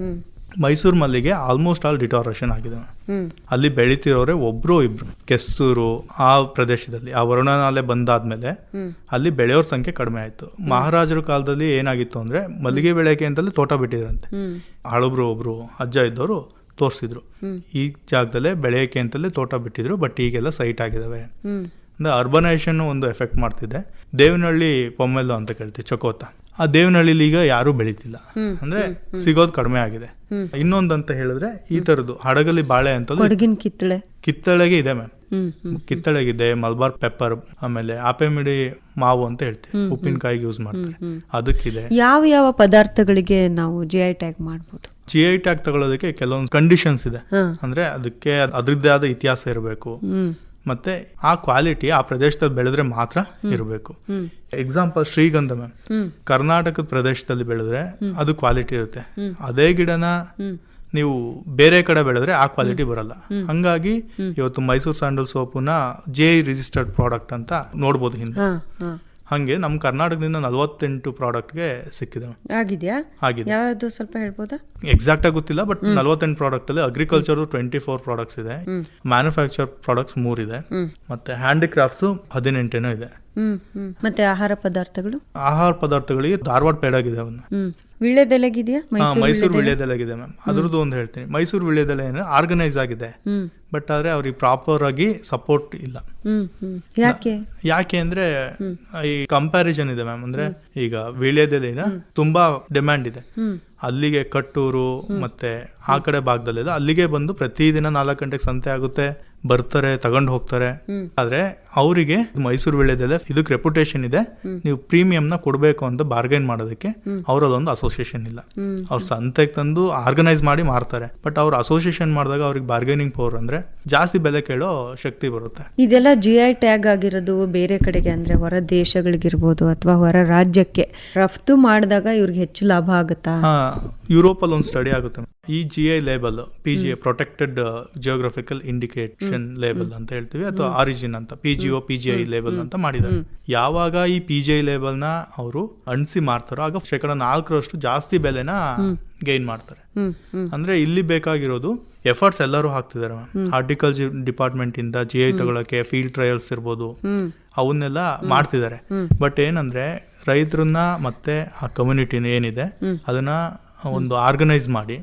ಮೈಸೂರು ಮಲ್ಲಿಗೆ ಆಲ್ಮೋಸ್ಟ್ ಆಲ್ ಡಿಟಾರೇಷನ್ ಆಗಿದೆ. ಅಲ್ಲಿ ಬೆಳಿತಿರೋರೆ ಒಬ್ರು ಇಬ್ರು. ಕೆಸ್ತೂರು ಆ ಪ್ರದೇಶದಲ್ಲಿ ಆ ವರುಣನಾಲೆ ಬಂದಾದ್ಮೇಲೆ ಅಲ್ಲಿ ಬೆಳೆಯೋರ್ ಸಂಖ್ಯೆ ಕಡಿಮೆ ಆಯ್ತು. ಮಹಾರಾಜರ ಕಾಲದಲ್ಲಿ ಏನಾಗಿತ್ತು ಅಂದ್ರೆ ಮಲ್ಲಿಗೆ ಬೆಳೆಯಕ್ಕೆ ಅಂತಲೇ ತೋಟ ಬಿಟ್ಟಿದ್ರಂತೆ. ಹಳಬ್ರು ಒಬ್ರು ಅಜ್ಜ ಇದ್ದವರು ತೋರಿಸಿದ್ರು, ಈ ಜಾಗದಲ್ಲೇ ಬೆಳೆಯಕ್ಕೆ ಅಂತಲೇ ತೋಟ ಬಿಟ್ಟಿದ್ರು. ಬಟ್ ಈಗೆಲ್ಲ ಸೈಟ್ ಆಗಿದಾವೆ. ಅಂದ್ರೆ ಅರ್ಬನೈಸೇಷನ್ ಒಂದು ಎಫೆಕ್ಟ್ ಮಾಡ್ತಿದೆ. ದೇವನಹಳ್ಳಿ ಪೊಮ್ಮೆಲ್ಲೋ ಅಂತ ಕೇಳ್ತೀವಿ, ಚಕೋತ. ಆ ದೇವನಹಳ್ಳಿಲಿ ಈಗ ಯಾರು ಬೆಳಿತಿಲ್ಲ, ಅಂದ್ರೆ ಸಿಗೋದು ಕಡಿಮೆ ಆಗಿದೆ. ಇನ್ನೊಂದಂತ ಹೇಳಿದ್ರೆ ಈ ತರದ್ದು ಹಡಗಲಿ ಬಾಳೆ ಅಂತ ಕಿತ್ತಳೆಗೆ ಇದೆ ಮ್ಯಾಮ್. ಕಿತ್ತಳೆಗಿದೆ, ಮಲ್ಬಾರ್ ಪೆಪ್ಪರ್, ಆಮೇಲೆ ಆಪೆಮಿಡಿ ಮಾವು ಅಂತ ಹೇಳ್ತೀವಿ, ಉಪ್ಪಿನಕಾಯಿಗೆ ಯೂಸ್ ಮಾಡ್ತಾರೆ, ಅದಕ್ಕಿದೆ. ಯಾವ ಪದಾರ್ಥಗಳಿಗೆ ನಾವು GI ಟ್ಯಾಗ್ ಮಾಡಬಹುದು? GI ಟ್ಯಾಗ್ ತಗೊಳ್ಳೋದಕ್ಕೆ ಕೆಲವೊಂದು ಕಂಡೀಷನ್ಸ್ ಇದೆ. ಅಂದ್ರೆ ಅದಕ್ಕೆ ಅದ್ರದ್ದೇ ಆದ ಇತಿಹಾಸ ಇರಬೇಕು, ಮತ್ತೆ ಆ ಕ್ವಾಲಿಟಿ ಆ ಪ್ರದೇಶದಲ್ಲಿ ಬೆಳೆದ್ರೆ ಮಾತ್ರ ಇರಬೇಕು. ಎಕ್ಸಾಂಪಲ್ ಶ್ರೀಗಂಧ ಮ್ಯಾಮ್, ಕರ್ನಾಟಕದ ಪ್ರದೇಶದಲ್ಲಿ ಬೆಳೆದ್ರೆ ಅದು ಕ್ವಾಲಿಟಿ ಇರುತ್ತೆ. ಅದೇ ಗಿಡನ ನೀವು ಬೇರೆ ಕಡೆ ಬೆಳೆದ್ರೆ ಆ ಕ್ವಾಲಿಟಿ ಬರಲ್ಲ. ಹಂಗಾಗಿ ಇವತ್ತು ಮೈಸೂರು ಸ್ಯಾಂಡಲ್ ಸೋಪುನ GI ರಿಜಿಸ್ಟರ್ಡ್ ಪ್ರಾಡಕ್ಟ್ ಅಂತ ನೋಡ್ಬೋದು ಹಿಂದೆ. ಹಂಗೆ ನಮ್ಮ ಕರ್ನಾಟಕದಿಂದ 48 ಪ್ರಾಡಕ್ಟ್ಗೆ ಸಿಕ್ಕಿದೆ. ಆಗಿದೆಯಾ? ಆಗಿದೆ. ಯಾವುದು ಸ್ವಲ್ಪ ಹೇಳ್ಬೋದಾ? ಎಕ್ಸಾಕ್ಟ್ ಆಗಿ ಗೊತ್ತಿಲ್ಲ, ಬಟ್ 48 ಪ್ರಾಡಕ್ಟ್ ಅಲ್ಲಿ ಅಗ್ರಿಕಲ್ಚರ್ 24 ಪ್ರಾಡಕ್ಟ್ಸ್ ಇದೆ, ಮ್ಯಾನುಫ್ಯಾಕ್ಚರ್ ಪ್ರಾಡಕ್ಟ್ಸ್ 3 ಇದೆ, ಮತ್ತೆ ಹ್ಯಾಂಡಿಕ್ರಾಫ್ಟ್ಸ್ 18 ಇದೆ. ಮತ್ತೆ ಆಹಾರ ಪದಾರ್ಥಗಳಿಗೆ ಧಾರವಾಡ ಪೇಡಾಗಿದೆ. ಅವನ್ನ ವೀಳ್ಯದೆಲೆಗಿದೆಯಾ? ಮೈಸೂರು ವೀಳ್ಯದೆಲೆಗಿದೆ ಮ್ಯಾಮ್. ಅದ್ರದ್ದು ಒಂದು ಹೇಳ್ತೀನಿ. ಮೈಸೂರು ವೀಳ್ಯದೆಲೆ ಆರ್ಗನೈಸ್ ಆಗಿದೆ, ಬಟ್ ಆದ್ರೆ ಅವ್ರಿಗೆ ಪ್ರಾಪರ್ ಆಗಿ ಸಪೋರ್ಟ್ ಇಲ್ಲ. ಯಾಕೆ ಅಂದ್ರೆ ಈ ಕಂಪ್ಯಾರಿಸನ್ ಇದೆ ಮ್ಯಾಮ್. ಅಂದ್ರೆ ಈಗ ವೀಳ್ಯದೆಲೆನ ತುಂಬಾ ಡಿಮ್ಯಾಂಡ್ ಇದೆ, ಅಲ್ಲಿಗೆ ಕಟ್ಟೂರು ಮತ್ತೆ ಆ ಕಡೆ ಭಾಗದಲ್ಲೆಲ್ಲ ಅಲ್ಲಿಗೆ ಬಂದು ಪ್ರತಿದಿನ 4 ಗಂಟೆಗೆ ಸಂತೆ ಆಗುತ್ತೆ, ಬರ್ತಾರೆ, ತಗೊಂಡು ಹೋಗ್ತಾರೆ. ಆದ್ರೆ ಅವರಿಗೆ ಮೈಸೂರು ವೀಳ್ಯದೆಲೆ ಇದಕ್ಕೆ ರೆಪ್ಯುಟೇಷನ್ ಇದೆ, ನೀವು ಪ್ರೀಮಿಯಂ ನ ಕೊಡ್ಬೇಕು ಅಂತ ಬಾರ್ಗೈನ್ ಮಾಡೋದಕ್ಕೆ ಅವರದೊಂದು ಅಸೋಸಿಯೇಷನ್ ಇಲ್ಲ. ಅವ್ರು ಸಂತೆಗೆ ತಂದು ಆರ್ಗನೈಸ್ ಮಾಡಿ ಮಾರ್ತಾರೆ, ಬಟ್ ಅವ್ರು ಅಸೋಸಿಯೇಷನ್ ಮಾಡಿದಾಗ ಅವ್ರಿಗೆ ಬಾರ್ಗೈನಿಂಗ್ ಪವರ್ ಅಂದ್ರೆ ಜಾಸ್ತಿ ಬೆಲೆ ಕೇಳೋ ಶಕ್ತಿ ಬರುತ್ತೆ. ಇದೆಲ್ಲ GI ಟ್ಯಾಗ್ ಆಗಿರೋದು ಬೇರೆ ಕಡೆಗೆ ಅಂದ್ರೆ ಹೊರ ದೇಶಗಳಿಗಿರ್ಬೋದು ಅಥವಾ ಹೊರ ರಾಜ್ಯಕ್ಕೆ ರಫ್ತು ಮಾಡಿದಾಗ ಇವ್ರಿಗೆ ಹೆಚ್ಚು ಲಾಭ ಆಗುತ್ತಾ? ಯುರೋಪ್ ಅಲ್ಲಿ ಒಂದು ಸ್ಟಡಿ ಆಗುತ್ತೆ. ಈ GI label PGI protected geographical indication label ಅಂತ ಹೇಳ್ತೀವಿ, ಅಥವಾ ಆರಿಜಿನ್ ಅಂತ PGO PGI ಲೇಬಲ್ ಅಂತ ಮಾಡಿದ್ದಾರೆ. ಯಾವಾಗ ಈ PGI ಲೇಬಲ್ ನ ಅವರು ಅಣಿಸಿ ಮಾರ್ತಾರೋ ಆಗ 4% ಜಾಸ್ತಿ ಬೆಲೆನ ಗೈನ್ ಮಾಡ್ತಾರೆ. ಅಂದ್ರೆ ಇಲ್ಲಿ ಬೇಕಾಗಿರೋದು ಎಫರ್ಟ್ಸ್ ಎಲ್ಲರೂ ಹಾಕ್ತಿದ್ದಾರೆ. ಹಾರ್ಟಿಕಲ್ಚರ್ ಡಿಪಾರ್ಟ್ಮೆಂಟ್ ಇಂದ GI ತಗೊಳಕ್ಕೆ ಫೀಲ್ಡ್ ಟ್ರಯಲ್ಸ್ ಇರ್ಬೋದು, ಅವನ್ನೆಲ್ಲ ಮಾಡ್ತಿದ್ದಾರೆ. ಬಟ್ ಏನಂದ್ರೆ ರೈತರನ್ನ ಮತ್ತೆ ಆ ಕಮ್ಯುನಿಟಿನ ಏನಿದೆ ಅದನ್ನ ಒಂದು ಆರ್ಗನೈಸ್ ಮಾಡಿ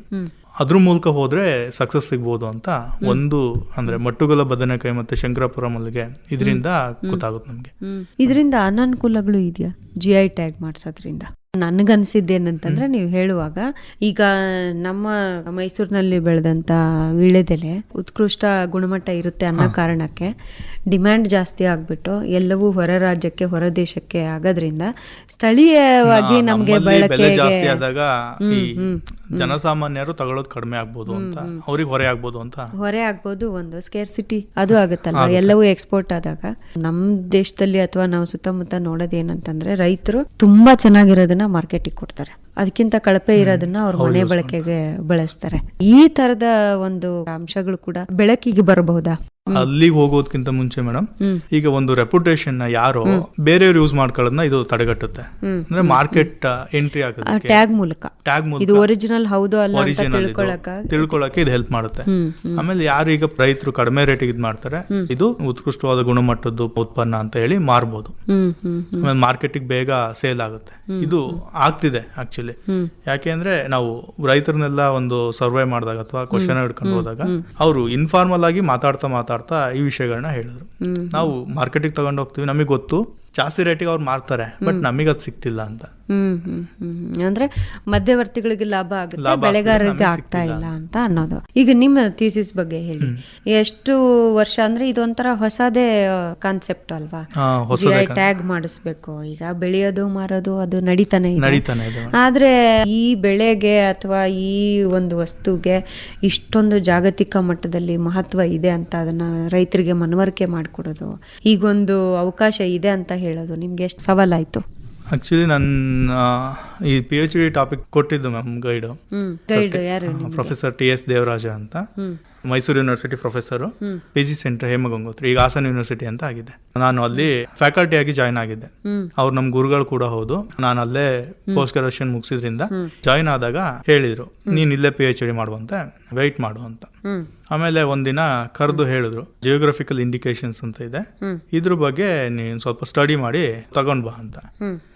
ಅದ್ರ ಮೂಲಕ ಹೋದ್ರೆ ಸಕ್ಸಸ್ ಸಿಗ್ಬೋದು ಅಂತ ಒಂದು ಅಂದ್ರೆ ಮಟ್ಟುಗಲ ಬದನೆಕಾಯಿ ಮತ್ತೆ ಶಂಕರಾಪುರ ಮಲ್ಲಿಗೆ ಇದರಿಂದ ಗೊತ್ತಾಗುತ್ತೆ ನಮ್ಗೆ. ಇದರಿಂದ ಅನಾನುಕೂಲಗಳು ಇದೆಯಾ GI ಟ್ಯಾಗ್ ಮಾಡ್ಸೋದ್ರಿಂದ? ನನಗನ್ಸಿದ್ದೇನಂತಂದ್ರೆ ನೀವು ಹೇಳುವಾಗ ಈಗ ನಮ್ಮ ಮೈಸೂರಿನಲ್ಲಿ ಬೆಳೆದಂತ ವೀಳ್ಯದೆಲೆ ಉತ್ಕೃಷ್ಟ ಗುಣಮಟ್ಟ ಇರುತ್ತೆ ಅನ್ನೋ ಕಾರಣಕ್ಕೆ ಡಿಮ್ಯಾಂಡ್ ಜಾಸ್ತಿ ಆಗ್ಬಿಟ್ಟು ಎಲ್ಲವೂ ಹೊರ ರಾಜ್ಯಕ್ಕೆ ಹೊರ ದೇಶಕ್ಕೆ ಆಗೋದ್ರಿಂದ ಸ್ಥಳೀಯವಾಗಿ ನಮ್ಗೆ ಬೆಲೆ ಜಾಸ್ತಿ ಆದಾಗ ಈ ಜನಸಾಮಾನ್ಯರು ತಗೊಳ್ಳೋದು ಕಡಿಮೆ ಆಗ್ಬೋದು ಅಂತ, ಅವ್ರಿಗೆ ಹೊರೆ ಆಗ್ಬೋದು. ಒಂದು ಸ್ಕೇರ್ಸಿಟಿ ಅದು ಆಗುತ್ತಲ್ಲ, ಎಲ್ಲವೂ ಎಕ್ಸ್ಪೋರ್ಟ್ ಆದಾಗ. ನಮ್ ದೇಶದಲ್ಲಿ ಅಥವಾ ನಾವು ಸುತ್ತಮುತ್ತ ನೋಡೋದೇನಂತಂದ್ರೆ ರೈತರು ತುಂಬಾ ಚೆನ್ನಾಗಿರೋದನ್ನ ಮಾರ್ಕೆಟಿಗೆ ಕೊಡ್ತಾರೆ, ಅದಕ್ಕಿಂತ ಕಳಪೆ ಇರೋದನ್ನ ಅವ್ರ ಮನೆ ಬಳಕೆಗೆ ಬಳಸ್ತಾರೆ. ಈ ತರದ ಒಂದು ಅಂಶಗಳು ಕೂಡ ಬೆಳಕಿಗೆ ಬರಬಹುದಾ? ಅಲ್ಲಿಗೆ ಹೋಗೋದಕ್ಕಿಂತ ಮುಂಚೆ ಮೇಡಮ್, ಈಗ ಒಂದು ರೆಪ್ಯುಟೇಷನ್ ನ ಯಾರು ಬೇರೆಯವ್ರು ಯೂಸ್ ಮಾಡ್ಕೊಳ್ಳೋದನ್ನ ಇದು ತಡೆಗಟ್ಟುತ್ತೆ. ಅಂದ್ರೆ ಮಾರ್ಕೆಟ್ ಎಂಟ್ರಿ ಆಗುತ್ತೆ ಟ್ಯಾಗ್ ಮೂಲಕ. ಇದು ಒರಿಜಿನಲ್ ಹೌದು ಅಲ್ಲ ಅಂತ ತಿಳ್ಕೊಳಕ್ಕೆ ಇದು ಹೆಲ್ಪ್ ಮಾಡುತ್ತೆ. ಆಮೇಲೆ ಯಾರು ಈಗ ರೈತರು ಕಡಿಮೆ ರೇಟಿಗೆ ಇದ್ ಮಾಡ್ತಾರೆ, ಇದು ಉತ್ಕೃಷ್ಟವಾದ ಗುಣಮಟ್ಟದ್ದು ಉತ್ಪನ್ನ ಅಂತ ಹೇಳಿ ಮಾರ್ಬೋದು. ಆಮೇಲೆ ಮಾರ್ಕೆಟಿಗೆ ಬೇಗ ಸೇಲ್ ಆಗುತ್ತೆ. ಇದು ಆಗ್ತಿದೆ ಆಕ್ಚುಲಿ. ಯಾಕೆ ಅಂದ್ರೆ ನಾವು ರೈತರನ್ನೆಲ್ಲ ಒಂದು ಸರ್ವೆ ಮಾಡಿದಾಗ ಅಥವಾ ಕ್ವಶನ್ ಹಿಡ್ಕೊಂಡು ಹೋದಾಗ ಅವರು ಇನ್ಫಾರ್ಮಲ್ ಆಗಿ ಮಾತಾಡ್ತಾ ಈ ವಿಷಯಗಳನ್ನ ಹೇಳಿದ್ರು. ನಾವು ಮಾರ್ಕೆಟಿಗೆ ತಗೊಂಡು ಹೋಗ್ತೀವಿ, ನಮಗೆ ಗೊತ್ತು ಜಾಸ್ತಿ ರೇಟಿಗೆ ಅವ್ರು ಮಾರ್ತಾರೆ, ಬಟ್ ನಮಗೆ ಅದು ಸಿಗ್ತಿಲ್ಲ ಅಂತ. ಅಂದ್ರೆ ಮಧ್ಯವರ್ತಿಗಳಿಗೆ ಲಾಭ ಆಗುತ್ತೆ, ಬೆಳೆಗಾರರಿಗೆ ಆಗ್ತಾ ಇಲ್ಲ ಅಂತ ಅನ್ನೋದು. ಈಗ ನಿಮ್ಮ ಥೀಸಿಸ್ ಬಗ್ಗೆ ಹೇಳಿ. ಎಷ್ಟು ವರ್ಷ ಅಂದ್ರೆ ಇದೊಂಥರ ಹೊಸದೇ ಕಾನ್ಸೆಪ್ಟ್ ಅಲ್ವಾ? GI ಟ್ಯಾಗ್ ಮಾಡಿಸ್ಬೇಕು. ಈಗ ಬೆಳೆಯೋದು ಮಾರೋದು ಅದು ನಡೀತಾನೆ ಇದೆ. ಆದ್ರೆ ಈ ಬೆಳೆಗೆ ಅಥವಾ ಈ ಒಂದು ವಸ್ತುಗೆ ಇಷ್ಟೊಂದು ಜಾಗತಿಕ ಮಟ್ಟದಲ್ಲಿ ಮಹತ್ವ ಇದೆ ಅಂತ ಅದನ್ನ ರೈತರಿಗೆ ಮನವರಿಕೆ ಮಾಡಿಕೊಡೋದು, ಈಗೊಂದು ಅವಕಾಶ ಇದೆ ಅಂತ ಹೇಳೋದು ನಿಮ್ಗೆ ಎಷ್ಟು ಸವಾಲಾಯ್ತು? ಆಕ್ಚುಲಿ ನನ್ನ ಈ PhD ಟಾಪಿಕ್ ಕೊಟ್ಟಿದ್ದು ma'am guide professor TS Devaraja ಅಂತ, Mysore university professor, PG centre Hemagangotri, ಈಗ ಹಾಸನ ಯೂನಿವರ್ಸಿಟಿ ಅಂತ ಆಗಿದೆ. ನಾನು ಅಲ್ಲಿ ಫ್ಯಾಕಲ್ಟಿ ಆಗಿ ಜಾಯ್ನ್ ಆಗಿದ್ದೆ. ಅವ್ರು ನಮ್ ಗುರುಗಳು ಕೂಡ ಹೌದು. ನಾನು ಅಲ್ಲೇ ಪೋಸ್ಟ್ ಗ್ರಾಜುಯೇಷನ್ ಮುಗಿಸಿದ್ರಿಂದ ಜಾಯ್ನ್ ಆದಾಗ ಹೇಳಿದ್ರು, ನೀನ್ ಇಲ್ಲೇ PhD ಮಾಡುವಂತೆ, ವೆಯ್ಟ್ ಮಾಡು ಅಂತ. ಆಮೇಲೆ ಒಂದಿನ ಕರೆದು ಹೇಳಿದ್ರು, ಜಿಯೋಗ್ರಫಿಕಲ್ ಇಂಡಿಕೇಶನ್ಸ್ ಅಂತ ಇದೆ, ಇದ್ರ ಬಗ್ಗೆ ನೀನ್ ಸ್ವಲ್ಪ ಸ್ಟಡಿ ಮಾಡಿ ತಗೊಂಡ್ ಬಾ ಅಂತ.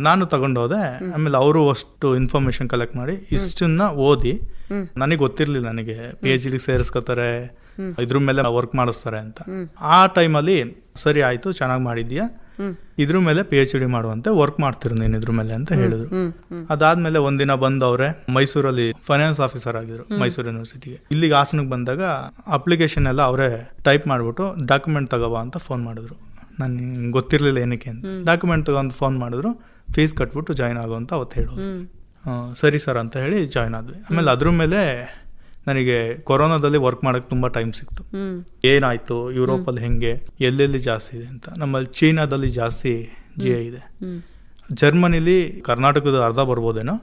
ನಾನು ತಗೊಂಡೋದೆ. ಆಮೇಲೆ ಅವರು ಅಷ್ಟು ಇನ್ಫಾರ್ಮೇಶನ್ ಕಲೆಕ್ಟ್ ಮಾಡಿ ಇಷ್ಟನ್ನ ಓದಿ, ನನಗೆ ಗೊತ್ತಿರ್ಲಿಲ್ಲ ನನಗೆ PhD ಸೇರಿಸ್ಕೊತಾರೆ, ಇದ್ರ ಮೇಲೆ ವರ್ಕ್ ಮಾಡಿಸ್ತಾರೆ ಅಂತ. ಆ ಟೈಮಲ್ಲಿ ಸರಿ ಆಯ್ತು, ಚೆನ್ನಾಗಿ ಮಾಡಿದ್ಯಾ, ಇದ್ರ ಮೇಲೆ PhD ಮಾಡುವಂತೆ, ವರ್ಕ್ ಮಾಡ್ತಿರ್ ನೀನ್ ಇದ್ರ ಮೇಲೆ ಅಂತ ಹೇಳಿದ್ರು. ಅದಾದ್ಮೇಲೆ ಒಂದಿನ ಬಂದವ್ರೆ, ಮೈಸೂರಲ್ಲಿ ಫೈನಾನ್ಸ್ ಆಫೀಸರ್ ಆಗಿದ್ರು ಮೈಸೂರು ಯೂನಿವರ್ಸಿಟಿಗೆ. ಇಲ್ಲಿಗೆ ಹಾಸನಕ್ಕೆ ಬಂದಾಗ ಅಪ್ಲಿಕೇಶನ್ ಎಲ್ಲ ಅವರೇ ಟೈಪ್ ಮಾಡ್ಬಿಟ್ಟು ಡಾಕ್ಯುಮೆಂಟ್ ತಗೋಬಾ ಅಂತ ಫೋನ್ ಮಾಡಿದ್ರು. ನನ್ಗೆ ಗೊತ್ತಿರ್ಲಿಲ್ಲ ಏನಕ್ಕೆ ಅಂತ. ಡಾಕ್ಯುಮೆಂಟ್ ತಗೊಂಡು ಫೋನ್ ಮಾಡಿದ್ರು, ಫೀಸ್ ಕಟ್ಬಿಟ್ಟು ಜಾಯ್ನ್ ಆಗೋ ಅಂತ ಅವತ್ತು ಹೇಳೋದು. ಸರಿ ಸರ್ ಅಂತ ಹೇಳಿ ಜಾಯ್ನ್ ಆದ್ವಿ. ಆಮೇಲೆ ಅದ್ರ ಮೇಲೆ ನನಗೆ ಕೊರೋನಾದಲ್ಲಿ ವರ್ಕ್ ಮಾಡಕ್ಕೆ ತುಂಬ ಟೈಮ್ ಸಿಕ್ತು. ಏನಾಯ್ತು, ಯುರೋಪಲ್ಲಿ ಹೆಂಗೆ, ಎಲ್ಲೆಲ್ಲಿ ಜಾಸ್ತಿ ಇದೆ ಅಂತ. ನಮ್ಮಲ್ಲಿ ಚೀನಾದಲ್ಲಿ ಜಾಸ್ತಿ GI ಇದೆ. ಜರ್ಮನಿಲಿ ಕರ್ನಾಟಕದ ಅರ್ಧ ಬರ್ಬೋದೇನೋ,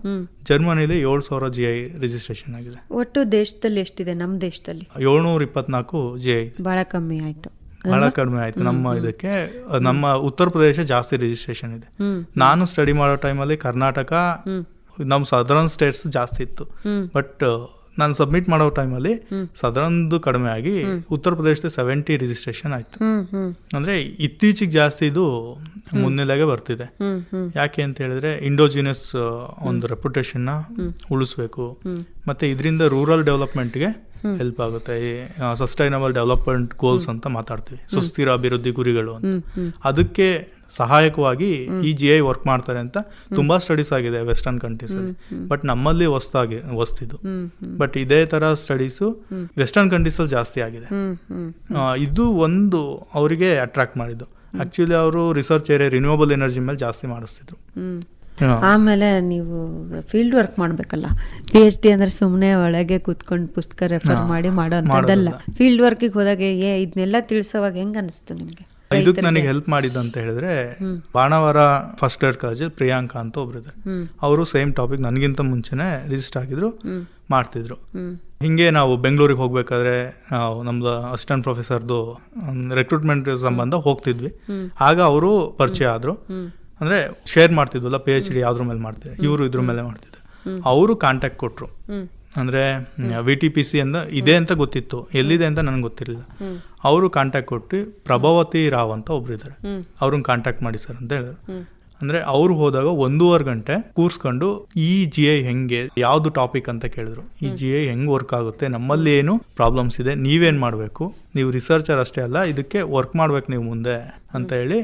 ಜರ್ಮನಿಲಿ 7,000 GI ರಿಜಿಸ್ಟ್ರೇಷನ್ ಆಗಿದೆ. ಒಟ್ಟು ದೇಶದಲ್ಲಿ ಎಷ್ಟಿದೆ? ನಮ್ಮ ದೇಶದಲ್ಲಿ 724 GI. ಬಹಳ ಕಮ್ಮಿ ಆಯ್ತು. ಬಹಳ ಕಡಿಮೆ ಆಯ್ತು ನಮ್ಮ ಇದಕ್ಕೆ. ನಮ್ಮ ಉತ್ತರ ಪ್ರದೇಶ ಜಾಸ್ತಿ ರಿಜಿಸ್ಟ್ರೇಷನ್ ಇದೆ. ನಾನು ಸ್ಟಡಿ ಮಾಡೋ ಟೈಮಲ್ಲಿ ಕರ್ನಾಟಕ, ನಮ್ಮ ಸದರ್ನ್ ಸ್ಟೇಟ್ಸ್ ಜಾಸ್ತಿ ಇತ್ತು. ಬಟ್ ನಾನು ಸಬ್ಮಿಟ್ ಮಾಡೋ ಟೈಮಲ್ಲಿ ಸದರ್ನ್ದು ಕಡಿಮೆ ಆಗಿ ಉತ್ತರ ಪ್ರದೇಶದ 70 ರಿಜಿಸ್ಟ್ರೇಷನ್ ಆಯ್ತು. ಅಂದ್ರೆ ಇತ್ತೀಚೆಗೆ ಜಾಸ್ತಿ ಇದು ಮುನ್ನೆಲೆಗೆ ಬರ್ತಿದೆ. ಯಾಕೆ ಅಂತ ಹೇಳಿದ್ರೆ ಇಂಡೋಜಿನಸ್ ಒಂದು ರೆಪ್ಯುಟೇಷನ್ ನ ಉಳಿಸ್ಬೇಕು, ಮತ್ತೆ ಇದರಿಂದ ರೂರಲ್ ಡೆವಲಪ್ಮೆಂಟ್ಗೆ ಹೆಲ್ಪ್ ಆಗುತ್ತೆ. ಸಸ್ಟೈನಬಲ್ ಡೆವಲಪ್ಮೆಂಟ್ ಗೋಲ್ಸ್ ಅಂತ ಮಾತಾಡ್ತೀವಿ, ಸುಸ್ಥಿರ ಅಭಿವೃದ್ಧಿ ಗುರಿಗಳು ಅಂತ. ಅದಕ್ಕೆ ಸಹಾಯಕವಾಗಿ ಈ GI ವರ್ಕ್ ಮಾಡ್ತಾರೆ ಅಂತ ತುಂಬಾ ಸ್ಟಡೀಸ್ ಆಗಿದೆ ವೆಸ್ಟರ್ನ್ ಕಂಟ್ರೀಸ್ ಅಲ್ಲಿ. ಬಟ್ ನಮ್ಮಲ್ಲಿ ಹೊಸ್ತಿದ್ದು. ಬಟ್ ಇದೇ ತರ ಸ್ಟಡೀಸು ವೆಸ್ಟರ್ನ್ ಕಂಟ್ರೀಸ್ ಅಲ್ಲಿ ಜಾಸ್ತಿ ಆಗಿದೆ. ಇದು ಒಂದು ಅವರಿಗೆ ಅಟ್ರಾಕ್ಟ್ ಮಾಡಿದ್ದು. ಆಕ್ಚುಲಿ ಅವರು ರಿಸರ್ಚ್ ಏರಿಯಾ ರಿನ್ಯೂವಬಲ್ ಎನರ್ಜಿ ಮೇಲೆ ಜಾಸ್ತಿ ಮಾಡಿಸ್ತಿದ್ರು. ಆಮೇಲೆ ನೀವು ಫೀಲ್ಡ್ ವರ್ಕ್ ಮಾಡ್ಬೇಕಲ್ಲ. PhD ಅಂದ್ರೆ ಸುಮ್ಮನೆ ಒಳಗೆ ಕೂತ್ಕೊಂಡು ಪುಸ್ತಕ ರೆಫರ್ ಮಾಡಿ ಮಾಡೋಂಥದ್ದಲ್ಲ. ಫೀಲ್ಡ್ ವರ್ಕಿಗೆ ಹೋದಾಗ ಇದನ್ನೆಲ್ಲ ತಿಳಿಸೋವಾಗ ಹೆಂಗ್ ಅನಿಸ್ತು ನಿಮ್ಗೆ? ಇದಕ್ಕೆ ನನಗೆ ಹೆಲ್ಪ್ ಮಾಡಿದ್ದು ಅಂತ ಹೇಳಿದ್ರೆ, Banavara first year college Priyanka ಅಂತ ಒಬ್ರಿದ್ದಾರೆ. ಅವರು ಸೇಮ್ ಟಾಪಿಕ್ ನನಗಿಂತ ಮುಂಚೆನೆ ರಿಜಿಸ್ಟರ್ ಆಗಿದ್ರು, ಮಾಡ್ತಿದ್ರು. ಹಿಂಗೆ ನಾವು ಬೆಂಗಳೂರಿಗೆ ಹೋಗ್ಬೇಕಾದ್ರೆ ನಮ್ದು ಅಸಿಸ್ಟೆಂಟ್ ಪ್ರೊಫೆಸರ್ದು ರೆಕ್ರೂಟ್ಮೆಂಟ್ ಸಂಬಂಧ ಹೋಗ್ತಿದ್ವಿ. ಆಗ ಅವರು ಪರಿಚಯ ಆದ್ರು. ಅಂದ್ರೆ ಶೇರ್ ಮಾಡ್ತಿದ್ವಲ್ಲ, PhD ಯಾವ್ದ್ರ ಮೇಲೆ ಮಾಡ್ತಿದ್ರು, ಇವರು ಇದ್ರ ಮೇಲೆ ಮಾಡ್ತಿದ್ರು. ಅವರು ಕಾಂಟ್ಯಾಕ್ಟ್ ಕೊಟ್ರು. ಅಂದ್ರೆ VTPC ಅಂತ ಇದೆ ಅಂತ ಗೊತ್ತಿತ್ತು, ಎಲ್ಲಿದೆ ಅಂತ ನನಗೆ ಗೊತ್ತಿರಲಿಲ್ಲ. ಅವರು ಕಾಂಟ್ಯಾಕ್ಟ್ ಕೊಟ್ಟು ಪ್ರಭಾವತಿ ರಾವ್ ಅಂತ ಒಬ್ರು ಇದ್ದಾರೆ, ಅವ್ರನ್ನ ಕಾಂಟ್ಯಾಕ್ಟ್ ಮಾಡಿ ಸರ್ ಅಂತ ಹೇಳಿದ್ರು. ಅಂದ್ರೆ ಅವ್ರು ಹೋದಾಗ 1.5 ಗಂಟೆ ಕೂರ್ಸ್ಕೊಂಡು ಈ GI ಹೆಂಗೆ, ಯಾವ್ದು ಟಾಪಿಕ್ ಅಂತ ಕೇಳಿದ್ರು. ಈ GI ಹೆಂಗ್ ವರ್ಕ್ ಆಗುತ್ತೆ, ನಮ್ಮಲ್ಲಿ ಏನು ಪ್ರಾಬ್ಲಮ್ಸ್ ಇದೆ, ನೀವೇನ್ ಮಾಡ್ಬೇಕು, ನೀವು ರಿಸರ್ಚರ್ ಅಷ್ಟೇ ಅಲ್ಲ, ಇದಕ್ಕೆ ವರ್ಕ್ ಮಾಡ್ಬೇಕು ನೀವು ಮುಂದೆ ಅಂತ ಹೇಳಿ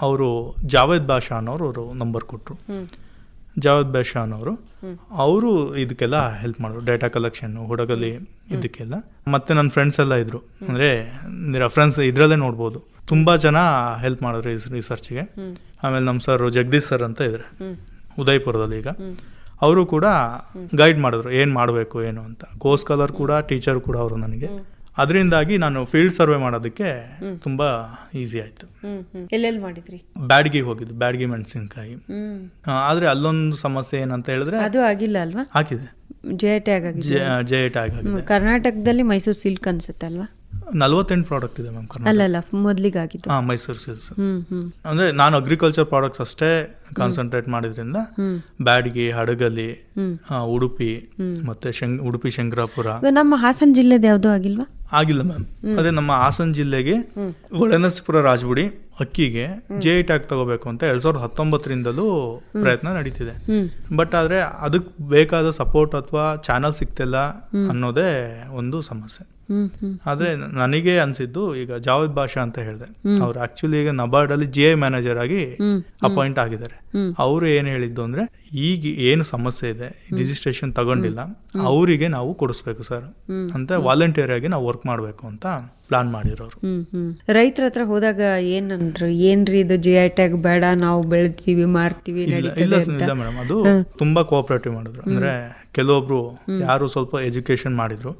ಅವರು ಜಾವೇದ್ ಬಾಷಾ ಅನ್ನೋರು ನಂಬರ್ ಕೊಟ್ರು. ಜಾವೇದ್ ಬಾಷಾ ಅನ್ನೋರು ಅವರು ಇದಕ್ಕೆಲ್ಲ ಹೆಲ್ಪ್ ಮಾಡಿದ್ರು, ಡೇಟಾ ಕಲೆಕ್ಷನ್ ಹುಡುಗಲಿ ಇದಕ್ಕೆಲ್ಲ. ಮತ್ತೆ ನನ್ನ ಫ್ರೆಂಡ್ಸ್ ಎಲ್ಲ ಇದ್ರು, ಅಂದ್ರೆ ರೆಫರೆನ್ಸ್ ಇದ್ರಲ್ಲೇ ನೋಡ್ಬೋದು. ತುಂಬಾ ಜನ ಹೆಲ್ಪ್ ಮಾಡಿದ್ರು ರಿಸರ್ಚ್ಗೆ. ಆಮೇಲೆ ನಮ್ಮ ಸರ್ ಜಗದೀಶ್ ಸರ್ ಅಂತ ಇದ್ದಾರೆ ಉದಯಪುರದಲ್ಲಿ ಈಗ, ಅವರು ಕೂಡ ಗೈಡ್ ಮಾಡಿದ್ರು ಏನ್ ಮಾಡಬೇಕು ಏನು ಅಂತ. ಕೋ ಸ್ಕಾಲರ್ ಕೂಡ, ಟೀಚರ್ ಕೂಡ ಅವರು ನನಗೆ. ಅದರಿಂದಾಗಿ ನಾನು ಫೀಲ್ಡ್ ಸರ್ವೆ ಮಾಡೋದಕ್ಕೆ ತುಂಬಾ ಈಸಿ ಆಯ್ತು. ಎಲ್ಲೆಲ್ಲಿ ಮಾಡಿದ್ರಿ? ಬ್ಯಾಡ್ಗಿಗೆ ಹೋಗಿದ್ದು, ಬ್ಯಾಡ್ಗಿ ಮೆಣಸಿನ್ಕಾಯಿ. ಆದ್ರೆ ಅಲ್ಲೊಂದು ಸಮಸ್ಯೆ ಏನಂತ ಹೇಳಿದ್ರೆ, ಅದು ಆಗಿಲ್ಲ ಅಲ್ವಾ? ಆಗಿದೆ, GI ಟ್ಯಾಗ್ ಆಗಿದೆ. GI ಟ್ಯಾಗ್ ಆಗಿದೆ. ಕರ್ನಾಟಕದಲ್ಲಿ ಮೈಸೂರು ಸಿಲ್ಕ್ ಅನ್ಸುತ್ತೆ ಅಲ್ವಾ? 48 ಪ್ರಾಡಕ್ಟ್ ಇದೆ ಮ್ಯಾಮ್. ಅಲ್ಲ ಮೊದ್ಲಿಗಾಗಿದ್ದು ಮೈಸೂರು ಸಿಲ್ಕ್ಸ್. ಅಂದ್ರೆ ನಾನು ಅಗ್ರಿಕಲ್ಚರ್ ಪ್ರಾಡಕ್ಟ್ಸ್ ಅಷ್ಟೇ ಕಾನ್ಸಂಟ್ರೇಟ್ ಮಾಡಿದ್ರಿಂದ ಬ್ಯಾಡ್ಗಿ, ಹಡಗಲಿ, ಉಡುಪಿ ಮತ್ತೆ ಉಡುಪಿ ಶಂಕರಾಪುರ. ನಮ್ಮ ಹಾಸನ ಜಿಲ್ಲೆದು ಯಾವ್ದು ಆಗಿಲ್ವಾ? ಆಗಿಲ್ಲ ಮ್ಯಾಮ್. ಅದೇ ನಮ್ಮ ಹಾಸನ ಜಿಲ್ಲೆಗೆ ಒಳನರಸೀಪುರ ರಾಜಗುಡಿ ಅಕ್ಕಿಗೆ GI ಟ್ಯಾಗ್ ತಗೋಬೇಕು ಅಂತ 2019ರಿಂದಲೂ ಪ್ರಯತ್ನ ನಡೀತಿದೆ. ಬಟ್ ಆದ್ರೆ ಅದಕ್ಕೆ ಬೇಕಾದ ಸಪೋರ್ಟ್ ಅಥವಾ ಚಾನಲ್ ಸಿಗ್ತಿಲ್ಲ ಅನ್ನೋದೇ ಒಂದು ಸಮಸ್ಯೆ. ಆದ್ರೆ ನನಗೆ ಅನ್ಸಿದ್ದು, ಈಗ ಜಾವೇದ್ ಬಾಷಾ ಅಂತ ಹೇಳಿದೆ, ಅವ್ರು ಆಕ್ಚುಲಿ ಈಗ ನಬಾರ್ಡ್ ಅಲ್ಲಿ GI ಮ್ಯಾನೇಜರ್ ಆಗಿ ಅಪಾಯಿಂಟ್ ಆಗಿದ್ದಾರೆ. ಅವರು ಏನ್ ಹೇಳಿದ್ದು ಅಂದ್ರೆ, ಈಗ ಏನು ಸಮಸ್ಯೆ ಇದೆ, ರಿಜಿಸ್ಟ್ರೇಷನ್ ತಗೊಂಡಿಲ್ಲ, ಅವರಿಗೆ ನಾವು ಕೊಡಿಸ್ಬೇಕು ಸರ್ ಅಂತ ವಾಲಂಟಿಯರ್ ಆಗಿ ನಾವು ವರ್ಕ್ ಮಾಡ್ಬೇಕು ಅಂತ ಪ್ಲಾನ್ ಮಾಡಿರೋರು. ರೈತರ ಹತ್ರ ಹೋದಾಗ ಏನಂದ್ರು, ಏನ್ರಿ ಇದು GI ಟ್ಯಾಗ್ ಬೇಡ, ನಾವು ಬೆಳಿತೀವಿ ಮಾರ್ತೀವಿ? ಇಲ್ಲ ಮೇಡಮ್, ಅದು ತುಂಬಾ ಕೋಆಪರೇಟಿವ್ ಮಾಡಿದ್ರು. ಅಂದ್ರೆ ಕೆಲವೊಬ್ರು ಯಾರು ಸ್ವಲ್ಪ ಎಜುಕೇಶನ್ ಮಾಡಿದ್ರು,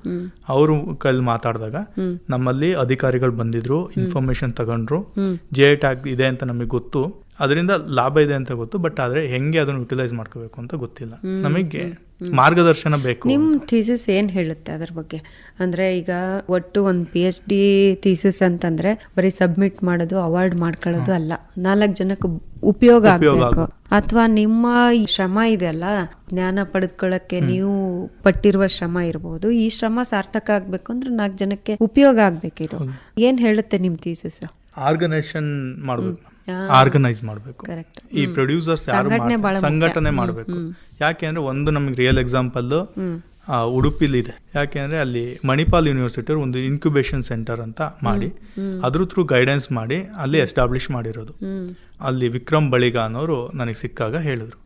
ಅವರು ಕೈಲಿ ಮಾತಾಡಿದಾಗ ನಮ್ಮಲ್ಲಿ ಅಧಿಕಾರಿಗಳು ಬಂದಿದ್ರು, ಇನ್ಫಾರ್ಮೇಶನ್ ತಗೊಂಡ್ರು. GI ಟ್ಯಾಗ್ ಇದೆ ಅಂತ ನಮಗೆ ಗೊತ್ತು, ಅದರಿಂದ ಲಾಭ ಇದೆ ಅಂತ ಗೊತ್ತು. ಬಟ್ ಆದ್ರೆ ಹೆಂಗೆ ಅದನ್ನು ಯುಟಿಲೈಸ್ ಮಾಡ್ಕೋಬೇಕು ಅಂತ ಗೊತ್ತಿಲ್ಲ. ನಮಗೆ ಮಾರ್ಗದರ್ಶನ ಬೇಕು. ನಿಮ್ ಥೀಸಿಸ್ ಏನ್ ಹೇಳುತ್ತೆ ಅದ್ರ ಬಗ್ಗೆ? ಅಂದ್ರೆ ಈಗ ಒಟ್ಟು ಒಂದು PhD ಥೀಸಿಸ್ ಅಂತಂದ್ರೆ ಬರೀ ಸಬ್ಮಿಟ್ ಮಾಡೋದು, ಅವಾರ್ಡ್ ಮಾಡ್ಕೊಳ್ಳೋದು ಅಲ್ಲ, 4 ಜನಕ್ಕೆ ಉಪಯೋಗ ಆಗ್ಬೇಕು. ಅಥವಾ ನಿಮ್ಮ ಶ್ರಮ ಇದೆಯಲ್ಲ, ಜ್ಞಾನ ಪಡೆದುಕೊಳ್ಳಕ್ಕೆ ನೀವು ಪಟ್ಟಿರುವ ಶ್ರಮ ಇರಬಹುದು, ಈ ಶ್ರಮ ಸಾರ್ಥಕ ಆಗ್ಬೇಕು ಅಂದ್ರೆ 4 ಜನಕ್ಕೆ ಉಪಯೋಗ ಆಗ್ಬೇಕು. ಇದು ಏನ್ ಹೇಳುತ್ತೆ ನಿಮ್ ಥೀಸಿಸ್? ಆರ್ಗನೈಸೇಷನ್ ಮಾಡ್ಬೇಕು, ಆರ್ಗನೈಸ್ ಮಾಡಬೇಕು. ಈ ಪ್ರೊಡ್ಯೂಸರ್ಸ್ ಯಾರು ಸಂಘಟನೆ ಮಾಡಬೇಕು. ಯಾಕೆ ಅಂದ್ರೆ ಒಂದು ನಮಗೆ ರಿಯಲ್ ಎಕ್ಸಾಂಪಲ್ ಉಡುಪಿಲಿ ಇದೆ. ಯಾಕೆ ಅಂದ್ರೆ ಅಲ್ಲಿ ಮಣಿಪಾಲ್ ಯೂನಿವರ್ಸಿಟಿ ಒಂದು ಇನ್ಕ್ಯುಬೇಷನ್ ಸೆಂಟರ್ ಅಂತ ಮಾಡಿ, ಅದ್ರ ಥ್ರೂ ಗೈಡೆನ್ಸ್ ಮಾಡಿ ಅಲ್ಲಿ ಎಸ್ಟಾಬ್ಲಿಷ್ ಮಾಡಿರೋದು. ಅಲ್ಲಿ ವಿಕ್ರಮ್ ಬಳಿಗ ಅನ್ನೋರು ನನಗೆ ಸಿಕ್ಕಾಗ ಹೇಳಿದ್ರು,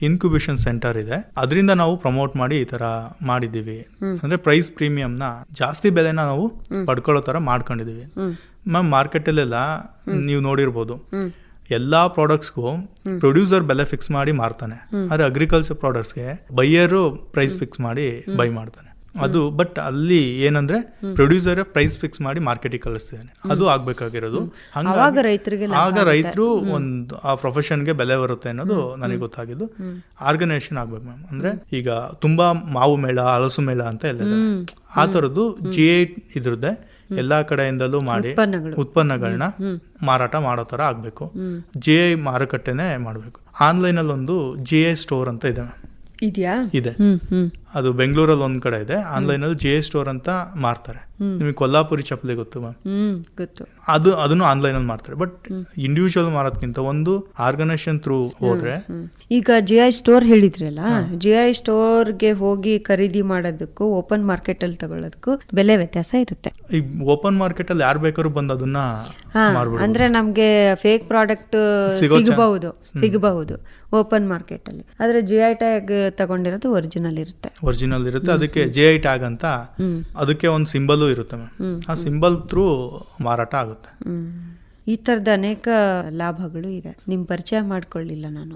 ಇನ್ಕ್ಯುಬೇಷನ್ ಸೆಂಟರ್ ಇದೆ, ಅದರಿಂದ ನಾವು ಪ್ರಮೋಟ್ ಮಾಡಿ ಈ ತರ ಮಾಡಿದೀವಿ. ಅಂದ್ರೆ ಪ್ರೈಸ್ ಪ್ರೀಮಿಯಂನ ಜಾಸ್ತಿ ಬೆಲೆನ ನಾವು ಪಡ್ಕೊಳ್ಳೋ ತರ ಮಾಡ್ಕೊಂಡಿದೀವಿ. ಮ್ಯಾಮ್ ಮಾರ್ಕೆಟಲ್ಲೆಲ್ಲ ನೀವು ನೋಡಿರ್ಬೋದು, ಎಲ್ಲಾ ಪ್ರಾಡಕ್ಟ್ಸ್ಗೂ ಪ್ರೊಡ್ಯೂಸರ್ ಬೆಲೆ ಫಿಕ್ಸ್ ಮಾಡಿ ಮಾರ್ತಾನೆ. ಆದ್ರೆ ಅಗ್ರಿಕಲ್ಚರ್ ಪ್ರಾಡಕ್ಟ್ಸ್ಗೆ ಬೈಯರು ಪ್ರೈಸ್ ಫಿಕ್ಸ್ ಮಾಡಿ ಬೈ ಮಾಡ್ತಾನೆ. ಅದು ಬಟ್ ಅಲ್ಲಿ ಏನಂದ್ರೆ ಪ್ರೊಡ್ಯೂಸರ್ ಪ್ರೈಸ್ ಫಿಕ್ಸ್ ಮಾಡಿ ಮಾರ್ಕೆಟಿಗೆ ಕಳಿಸ್ತಿದ್ದಾನೆ, ಅದು ಆಗ್ಬೇಕಾಗಿರೋದು. ಆವಾಗ ರೈತರಿಗೆ ಆಗ ರೈತರು ಒಂದು ಆ ಪ್ರೊಫೆಷನ್ಗೆ ಬೆಲೆ ಬರುತ್ತೆ ಅನ್ನೋದು ನನಗೆ ಗೊತ್ತಾಗಿದ್ದು. ಆರ್ಗನೈಸೇಷನ್ ಆಗ್ಬೇಕು ಮ್ಯಾಮ್. ಅಂದ್ರೆ ಈಗ ತುಂಬಾ ಮಾವು ಮೇಳ, ಹಲಸು ಮೇಳ ಅಂತ ಎಲ್ಲ ಇದೆ. ಆ ತರದ್ದು GI ಇದ್ರದ್ದೇ ಎಲ್ಲಾ ಕಡೆಯಿಂದಲೂ ಮಾಡಿ ಉತ್ಪನ್ನಗಳನ್ನ ಮಾರಾಟ ಮಾಡೋ ತರ ಆಗ್ಬೇಕು. GI ಮಾರುಕಟ್ಟೆನೆ ಮಾಡ್ಬೇಕು. ಆನ್ಲೈನ್ ಅಲ್ಲಿ ಒಂದು GI ಸ್ಟೋರ್ ಅಂತ ಇದೆ ಮ್ಯಾಮ್. ಇದೆ, ಅದು ಬೆಂಗಳೂರಲ್ಲಿ ಒಂದ್ ಕಡೆ ಇದೆ. ಆನ್ಲೈನ್ ಅಲ್ಲಿ GI ಸ್ಟೋರ್ ಅಂತ ಮಾರ್ತಾರೆ. ನಿಮಗೆ ಕೊಲ್ಲಾಪುರಿ ಚಪ್ಪಲಿ ಗೊತ್ತು ಮ್ಯಾಮ್? ಗೊತ್ತು. ಅದನ್ನು ಆನ್ಲೈನ್ ಅಲ್ಲಿ ಮಾರ್ತಾರೆ. ಬಟ್ ಇಂಡಿವಿಜುವಲ್ ಮಾರೋದ್ಕಿಂತ ಒಂದು ಆರ್ಗನೈಸೇಷನ್ ಥ್ರೂ ಹೋದ್ರೆ, ಈಗ GI ಸ್ಟೋರ್ ಹೇಳಿದ್ರಲ್ಲ, GI ಸ್ಟೋರ್ಗೆ ಹೋಗಿ ಖರೀದಿ ಮಾಡೋದಕ್ಕೂ ಓಪನ್ ಮಾರ್ಕೆಟ್ ಅಲ್ಲಿ ತಗೊಳ್ಳೋದಕ್ಕೂ ಬೆಲೆ ವ್ಯತ್ಯಾಸ ಇರುತ್ತೆ. ಈ ಓಪನ್ ಮಾರ್ಕೆಟ್ ಅಲ್ಲಿ ಯಾರು ಬೇಕಾದ್ರೂ ಬಂದು ಅದನ್ನ ಮಾರ್ಬೋದು. ಅಂದ್ರೆ ನಮ್ಗೆ ಫೇಕ್ ಪ್ರಾಡಕ್ಟ್ ಸಿಗಬಹುದು ಓಪನ್ ಮಾರ್ಕೆಟ್ ಅಲ್ಲಿ. ಆದ್ರೆ GI ಟ್ಯಾಗ್ ತಗೊಂಡಿರೋದು ಒರಿಜಿನಲ್ ಇರುತ್ತೆ. ಅದಕ್ಕೆ GI ಟ್ಯಾಗ್ ಅಂತ ಅದಕ್ಕೆ ಒಂದು ಸಿಂಬಲ್ ಇರುತ್ತೆ ಮ್ಯಾಮ್. ಆ ಸಿಂಬಲ್ ಥ್ರೂ ಮಾರಾಟ ಆಗುತ್ತೆ. ಈ ತರದ ಅನೇಕ ಲಾಭಗಳು ಇದೆ. ನಿಮ್ ಪರಿಚಯ ಮಾಡ್ಕೊಳ್ಳಿಲ್ಲ ನಾನು.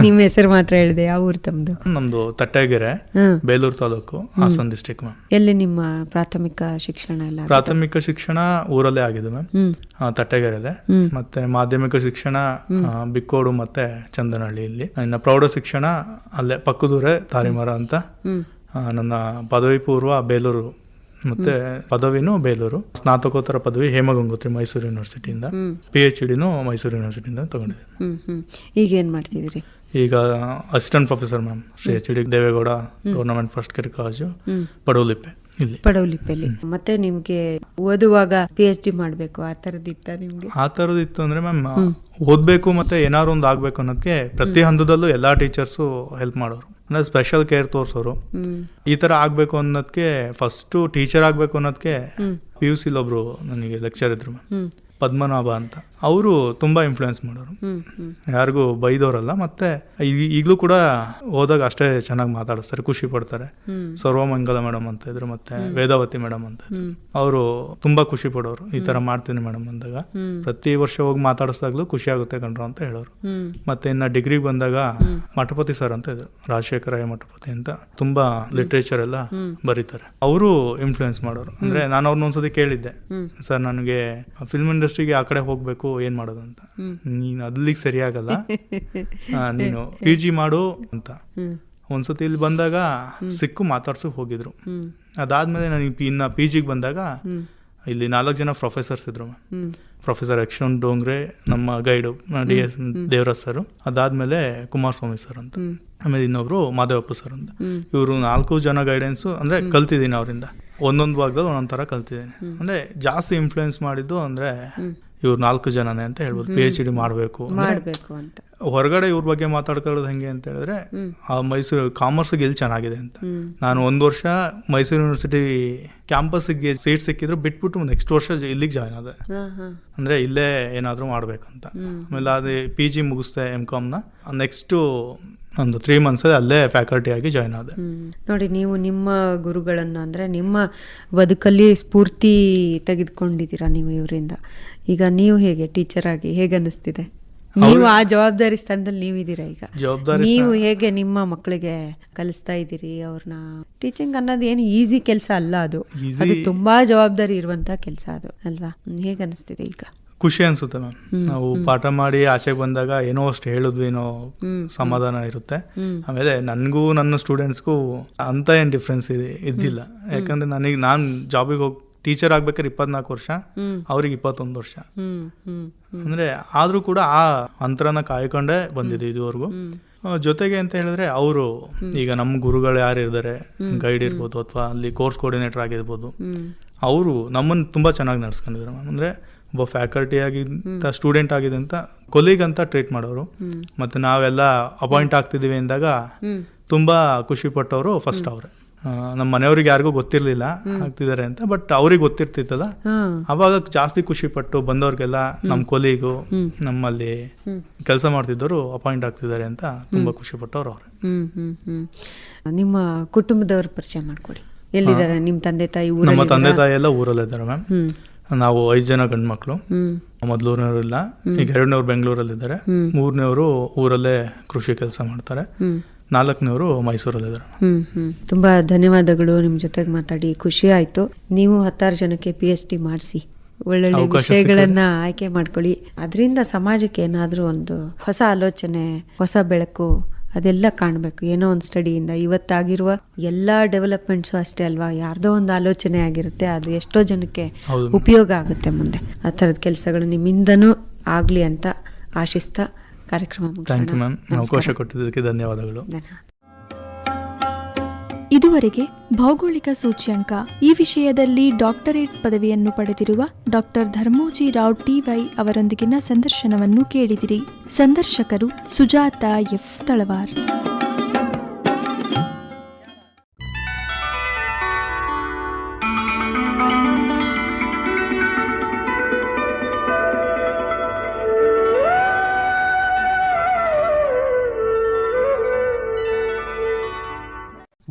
ನಿಮ್ ಹೆಸರು ಮಾತ್ರ ಹೇಳಿದೆ. ಯಾವ ಊರು ತಮ್ದು? ನಮ್ದು ತಟ್ಟೆಗೆರೆ, ಬೇಲೂರು ತಾಲೂಕು, ಹಾಸನ ಡಿಸ್ಟ್ರಿಕ್ಟ್ ಮ್ಯಾಮ್. ಎಲ್ಲಿ ನಿಮ್ಮ ಪ್ರಾಥಮಿಕ ಶಿಕ್ಷಣ ಎಲ್ಲ? ಪ್ರಾಥಮಿಕ ಶಿಕ್ಷಣ ಊರಲ್ಲೇ ಆಗಿದೆ ಮ್ಯಾಮ್, ತಟ್ಟೆಗೆರೆದೆ. ಮತ್ತೆ ಮಾಧ್ಯಮಿಕ ಶಿಕ್ಷಣ ಬಿಕ್ಕೋಡು ಮತ್ತೆ ಚಂದನಹಳ್ಳಿ ಇಲ್ಲಿ. ಇನ್ನು ಪ್ರೌಢ ಶಿಕ್ಷಣ ಅಲ್ಲೇ ಪಕ್ಕದೂರೇ ತಾರಿಮರ ಅಂತ. ನನ್ನ ಪದವಿ ಪೂರ್ವ ಬೇಲೂರು ಮತ್ತೆ ಪದವಿನೂ ಬೇಲೂರು. ಸ್ನಾತಕೋತ್ತರ ಪದವಿ ಹೇಮಗಂಗೋತ್ರಿ ಮೈಸೂರು ಯೂನಿವರ್ಸಿಟಿಯಿಂದ. PhDನೂ ಮೈಸೂರು ಯೂನಿವರ್ಸಿಟಿಯಿಂದ ತಗೊಂಡಿದ್ದೀನಿ. ಈಗ ಏನ್ ಮಾಡ್ತಿದ್ದೀರಿ? ಈಗ assistant professor ma'am, Shri HD Deve Gowda government first care college, Padavalippe ಇಲ್ಲಿ. ಪಡವಲಿಪ್ಪೆಲಿ. ಮತ್ತೆ ನಿಮ್ಗೆ ಓದುವಾಗ PhD ಮಾಡ್ಬೇಕು ಆ ತರದಿತ್ತ ನಿಮ್ಗೆ? ಆ ತರದಿತ್ತು ಅಂದ್ರೆ ಮ್ಯಾಮ್, ಓದ್ಬೇಕು ಮತ್ತೆ ಏನಾದ್ರು ಒಂದು ಆಗ್ಬೇಕು ಅನ್ನೋದಕ್ಕೆ ಪ್ರತಿ ಹಂತದಲ್ಲೂ ಎಲ್ಲಾ ಟೀಚರ್ಸು ಹೆಲ್ಪ್ ಮಾಡೋರು. ಅಂದ್ರೆ ಸ್ಪೆಷಲ್ ಕೇರ್ ತೋರ್ಸೋರು. ಈ ತರ ಆಗ್ಬೇಕು ಅನ್ನೋದಕ್ಕೆ, ಫಸ್ಟ್ ಟೀಚರ್ ಆಗ್ಬೇಕು ಅನ್ನೋದಕ್ಕೆ PUC ಒಬ್ರು ನನಗೆ ಲೆಕ್ಚರ್ ಇದ್ರು ಮ್ಯಾಮ್, ಪದ್ಮನಾಭ ಅಂತ. ಅವರು ತುಂಬಾ ಇನ್ಫ್ಲೂಯೆನ್ಸ್ ಮಾಡೋರು, ಯಾರಿಗೂ ಬೈದವರಲ್ಲ. ಮತ್ತೆ ಈಗಲೂ ಕೂಡ ಹೋದಾಗ ಅಷ್ಟೇ ಚೆನ್ನಾಗಿ ಮಾತಾಡಿಸ್ತಾರೆ, ಖುಷಿ ಪಡ್ತಾರೆ. ಸರ್ವಮಂಗಲ ಮೇಡಮ್ ಅಂತ ಇದ್ರು, ಮತ್ತೆ ವೇದಾವತಿ ಮೇಡಮ್ ಅಂತ ಇದ್ರು. ಅವರು ತುಂಬಾ ಖುಷಿ ಪಡೋರು. ಈ ತರ ಮಾಡ್ತೀನಿ ಮೇಡಮ್ ಅಂದಾಗ. ಪ್ರತಿ ವರ್ಷ ಹೋಗಿ ಮಾತಾಡಿಸ್ದಾಗ್ಲೂ ಖುಷಿ ಆಗುತ್ತೆ ಕಣ್ರು ಅಂತ ಹೇಳೋರು. ಮತ್ತೆ ಇನ್ನ ಡಿಗ್ರಿಗೆ ಬಂದಾಗ ಮಠಪತಿ ಸರ್ ಅಂತ ಇದ್ರು, ರಾಜಶೇಖರ ಮಠಪತಿ ಅಂತ. ತುಂಬಾ ಲಿಟ್ರೇಚರ್ ಎಲ್ಲ ಬರೀತಾರೆ. ಅವರು ಇನ್ಫ್ಲೂಯೆನ್ಸ್ ಮಾಡೋರು. ಅಂದ್ರೆ ನಾನು ಅವ್ರನ್ನ ಒಂದ್ಸತಿ ಕೇಳಿದ್ದೆ, ಸರ್ ನನಗೆ ಫಿಲ್ಮ್ ಇಂಡಸ್ಟ್ರಿಗೆ ಆ ಕಡೆ ಹೋಗ್ಬೇಕು, ಏನ್ ಮಾಡೋದು ಅಂತ. ನೀನು ಅದ್ಲಿಗೆ ಸರಿಯಾಗಲ್ಲ, ನೀನು PG ಮಾಡು ಅಂತ. ಒಂದ್ಸತಿ ಇಲ್ಲಿ ಬಂದಾಗ ಸಿಕ್ಕು ಮಾತಾಡ್ಸಕ್ ಹೋಗಿದ್ರು. ಅದಾದ್ಮೇಲೆ ನನಗೆ ಇನ್ನ PGಗೆ ಬಂದಾಗ ಇಲ್ಲಿ 4 ಜನ ಪ್ರೊಫೆಸರ್ಸ್ ಇದ್ರು. ಪ್ರೊಫೆಸರ್ ಯಕ್ಷನ್ ಡೋಂಗ್ರೆ, ನಮ್ಮ ಗೈಡು DS ದೇವರಾಜ್ ಸರ್, ಅದಾದ್ಮೇಲೆ ಕುಮಾರಸ್ವಾಮಿ ಸರ್ ಅಂತ, ಆಮೇಲೆ ಇನ್ನೊಬ್ರು ಮಾದೇವಪ್ಪ ಸರ್ ಅಂತ. ಇವರು 4 ಜನ ಗೈಡೆನ್ಸ್ ಅಂದ್ರೆ ಕಲ್ತಿದ್ದೀನಿ ಅವರಿಂದ. ಒಂದೊಂದು ಭಾಗದಲ್ಲಿ ಒಂದೊಂದ್ ತರ ಕಲ್ತಿದ್ದೀನಿ. ಅಂದ್ರೆ ಜಾಸ್ತಿ ಇನ್ಫ್ಲೂಯೆನ್ಸ್ ಮಾಡಿದ್ದು ಅಂದ್ರೆ ಇವ್ರು 4 ಜನನೇ ಅಂತ ಹೇಳ್ಬೋದು. PhD ಮಾಡಬೇಕು ಅಂತ. ಹೊರಗಡೆ ಇವ್ರ ಬಗ್ಗೆ ಮಾತಾಡ್ಕೊಳ್ಳೋದು ಹೆಂಗೆ ಅಂತ ಹೇಳಿದ್ರೆ, ಆ ಮೈಸೂರು ಕಾಮರ್ಸ್ಗೆ ಎಲ್ಲಿ ಚೆನ್ನಾಗಿದೆ ಅಂತ. ನಾನು 1 ವರ್ಷ ಮೈಸೂರು ಯೂನಿವರ್ಸಿಟಿ ಕ್ಯಾಂಪಸ್ಗೆ ಸೀಟ್ ಸಿಕ್ಕಿದ್ರು ಬಿಟ್ಬಿಟ್ಟು ನೆಕ್ಸ್ಟ್ ವರ್ಷ ಇಲ್ಲಿಗೆ ಜಾಯ್ನ್ ಆದೆ. ಅಂದ್ರೆ ಇಲ್ಲೇ ಏನಾದ್ರು ಮಾಡ್ಬೇಕಂತ. ಆಮೇಲೆ ಅದೇ PG ಮುಗಿಸ್ದೆ M.Com. ನೆಕ್ಸ್ಟ್ ಒಂದು 3 months ಅಲ್ಲೇ ಫ್ಯಾಕಲ್ಟಿ ಆಗಿ ಜಾಯ್ನ್ ಆದೆ. ನೋಡಿ, ನೀವು ನಿಮ್ಮ ಗುರುಗಳನ್ನ ಅಂದ್ರೆ ನಿಮ್ಮ ಬದುಕಲ್ಲಿ ಸ್ಫೂರ್ತಿ ತೆಗೆದುಕೊಂಡಿದ್ದೀರಾ ನೀವು ಇವರಿಂದ. ಈಗ ನೀವು ಹೇಗೆ ಟೀಚರ್ ಆಗಿ ಹೇಗೆ ಅನಿಸ್ತಿದೆ? ನೀವು ಆ ಜವಾಬ್ದಾರಿ ಸ್ಥಾನದಲ್ಲಿ ನೀವಿದ್ದೀರಾ ಈಗ. ನೀವು ಹೇಗೆ ನಿಮ್ಮ ಮಕ್ಕಳಿಗೆ ಕಲಿಸ್ತಾ ಇದ್ದೀರಿ ಅವ್ರನ್ನ? ಟೀಚಿಂಗ್ ಅನ್ನೋದು ಏನು ಈಸಿ ಕೆಲಸ ಅಲ್ಲ, ಅದು ತುಂಬಾ ಜವಾಬ್ದಾರಿ ಇರುವಂತ ಕೆಲಸ ಅದು ಅಲ್ವಾ? ಹೇಗೆ ಅನಿಸ್ತಿದೆ ಈಗ? ಖುಷಿ ಅನ್ಸುತ್ತೆ ಮ್ಯಾಮ್. ನಾವು ಪಾಠ ಮಾಡಿ ಆಚೆಗೆ ಬಂದಾಗ ಏನೋ ಅಷ್ಟು ಹೇಳಿದ್ವಿ ಏನೋ ಸಮಾಧಾನ ಇರುತ್ತೆ. ಆಮೇಲೆ ನನ್ಗೂ ನನ್ನ ಸ್ಟೂಡೆಂಟ್ಸ್ಗೂ ಅಂತ ಏನ್ ಡಿಫ್ರೆನ್ಸ್ ಇದ್ದಿಲ್ಲ. ಯಾಕಂದ್ರೆ ನಾನು ಜಾಬಿಗೆ ಹೋಗಿ ಟೀಚರ್ ಆಗ್ಬೇಕಾದ್ರೆ 24 ವರ್ಷ, ಅವ್ರಿಗೆ 21 ವರ್ಷ. ಅಂದ್ರೆ ಆದ್ರೂ ಕೂಡ ಆ ಅಂತರನ ಕಾಯ್ಕೊಂಡೇ ಬಂದಿದೆ ಇದುವರೆಗೂ. ಜೊತೆಗೆ ಅಂತ ಹೇಳಿದ್ರೆ ಅವರು ಈಗ ನಮ್ಮ ಗುರುಗಳು ಯಾರು ಇರ್ತಾರೆ, ಗೈಡ್ ಇರ್ಬೋದು ಅಥವಾ ಅಲ್ಲಿ ಕೋರ್ಸ್ ಕೋಆರ್ಡಿನೇಟರ್ ಆಗಿರ್ಬೋದು, ಅವರು ನಮ್ಮನ್ನು ತುಂಬಾ ಚೆನ್ನಾಗಿ ನಡ್ಸ್ಕೊಂಡಿದ್ದಾರೆ ಮ್ಯಾಮ್. ಅಂದ್ರೆ ಒಬ್ಬ ಫ್ಯಾಕಲ್ಟಿ ಆಗಿಂತ ಸ್ಟೂಡೆಂಟ್ ಆಗಿದೆ ಅಂತ ಕೊಲೀಗ್ ಅಂತ ಟ್ರೀಟ್ ಮಾಡೋರು. ಮತ್ತೆ ನಾವೆಲ್ಲ ಅಪಾಯಿಂಟ್ ಆಗ್ತಿದೀವಿ ಅಂದಾಗ ತುಂಬಾ ಖುಷಿ ಪಟ್ಟವರು ಫಸ್ಟ್ ಅವ್ರೆ. ನಮ್ಮ ಮನೆಯವ್ರಿಗೆ ಯಾರಿಗೂ ಗೊತ್ತಿರ್ಲಿಲ್ಲ ಆಗ್ತಿದ್ದಾರೆ ಅಂತ, ಬಟ್ ಅವ್ರಿಗೆ ಗೊತ್ತಿರ್ತಿತ್ತಲ್ಲ, ಅವಾಗ ಜಾಸ್ತಿ ಖುಷಿ ಪಟ್ಟು ಬಂದವ್ರಿಗೆಲ್ಲ ನಮ್ಮ ಕೊಲೀಗು, ನಮ್ಮಲ್ಲಿ ಕೆಲಸ ಮಾಡ್ತಿದ್ದವರು ಅಪಾಯಿಂಟ್ ಆಗ್ತಿದ್ದಾರೆ ಅಂತ ತುಂಬಾ ಖುಷಿ ಪಟ್ಟವ್ರು ಅವ್ರೆ. ನಿಮ್ಮ ಕುಟುಂಬದವ್ರ ಪರಿಚಯ ಮಾಡ್ಕೊಡಿ. ಎಲ್ಲಿದ್ದಾರೆ ನಿಮ್ಮ ತಂದೆ ತಾಯಿ? ನಮ್ಮ ತಂದೆ ತಾಯಿ ಎಲ್ಲ ಊರಲ್ಲಿದ್ದಾರೆ ಮ್ಯಾಮ್. ನಾವು 5 ಜನ ಗಂಡು ಮಕ್ಕಳು. ಮೊದಲೂರವ್ರು ಇಲ್ಲ, ಈಗ 2ನೇವ್ರು ಬೆಂಗಳೂರಲ್ಲಿದ್ದಾರೆ. 3ನೇವ್ರು ಊರಲ್ಲೇ ಕೃಷಿ ಕೆಲಸ ಮಾಡ್ತಾರೆ. 4ನೇವರು ಮೈಸೂರಲ್ಲಿದ್ದಾರೆ. ತುಂಬಾ ಧನ್ಯವಾದಗಳು. ನಿಮ್ ಜೊತೆಗೆ ಮಾತಾಡಿ ಖುಷಿ ಆಯ್ತು. ನೀವು 10 ಜನಕ್ಕೆ PhD ಮಾಡಿಸಿ, ಒಳ್ಳೊಳ್ಳೆ ವಿಷಯಗಳನ್ನ ಆಯ್ಕೆ ಮಾಡ್ಕೊಳ್ಳಿ. ಅದರಿಂದ ಸಮಾಜಕ್ಕೆ ಏನಾದ್ರೂ ಒಂದು ಹೊಸ ಆಲೋಚನೆ, ಹೊಸ ಬೆಳಕು ಅದೆಲ್ಲ ಕಾಣಬೇಕು. ಏನೋ ಒಂದು ಸ್ಟಡಿಯಿಂದ ಇವತ್ತಾಗಿರುವ ಎಲ್ಲಾ ಡೆವಲಪ್ಮೆಂಟ್ಸು ಅಷ್ಟೇ ಅಲ್ವಾ, ಯಾರ್ದೋ ಒಂದು ಆಲೋಚನೆ ಆಗಿರುತ್ತೆ, ಅದು ಎಷ್ಟೋ ಜನಕ್ಕೆ ಉಪಯೋಗ ಆಗುತ್ತೆ ಮುಂದೆ. ಆ ಥರದ ಕೆಲಸಗಳು ನಿಮ್ಮಿಂದನೂ ಆಗ್ಲಿ ಅಂತ ಆಶಿಸ್ತಾ ಕಾರ್ಯಕ್ರಮ ಥ್ಯಾಂಕ್ ಯು ಮ್ಯಾಮ್. ಅವಕಾಶ ಕೊಟ್ಟಿದ್ದಕ್ಕೆ ಧನ್ಯವಾದಗಳು. ಇದುವರೆಗೆ ಭೌಗೋಳಿಕ ಸೂಚ್ಯಂಕ ಈ ವಿಷಯದಲ್ಲಿ ಡಾಕ್ಟರೇಟ್ ಪದವಿಯನ್ನು ಪಡೆದಿರುವ ಡಾಕ್ಟರ್ ಧರ್ಮೋಜಿ ರಾವ್ TY ಅವರೊಂದಿಗಿನ ಸಂದರ್ಶನವನ್ನು ಕೇಳಿದಿರಿ. ಸಂದರ್ಶಕರು ಸುಜಾತ ಎಫ್ ತಳವಾರ್.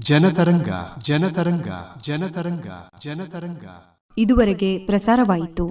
ಜನತರಂಗ ಜನತರಂಗ ಜನತರಂಗ ಜನತರಂಗ ಇದುವರೆಗೆ ಪ್ರಸಾರವಾಯಿತು.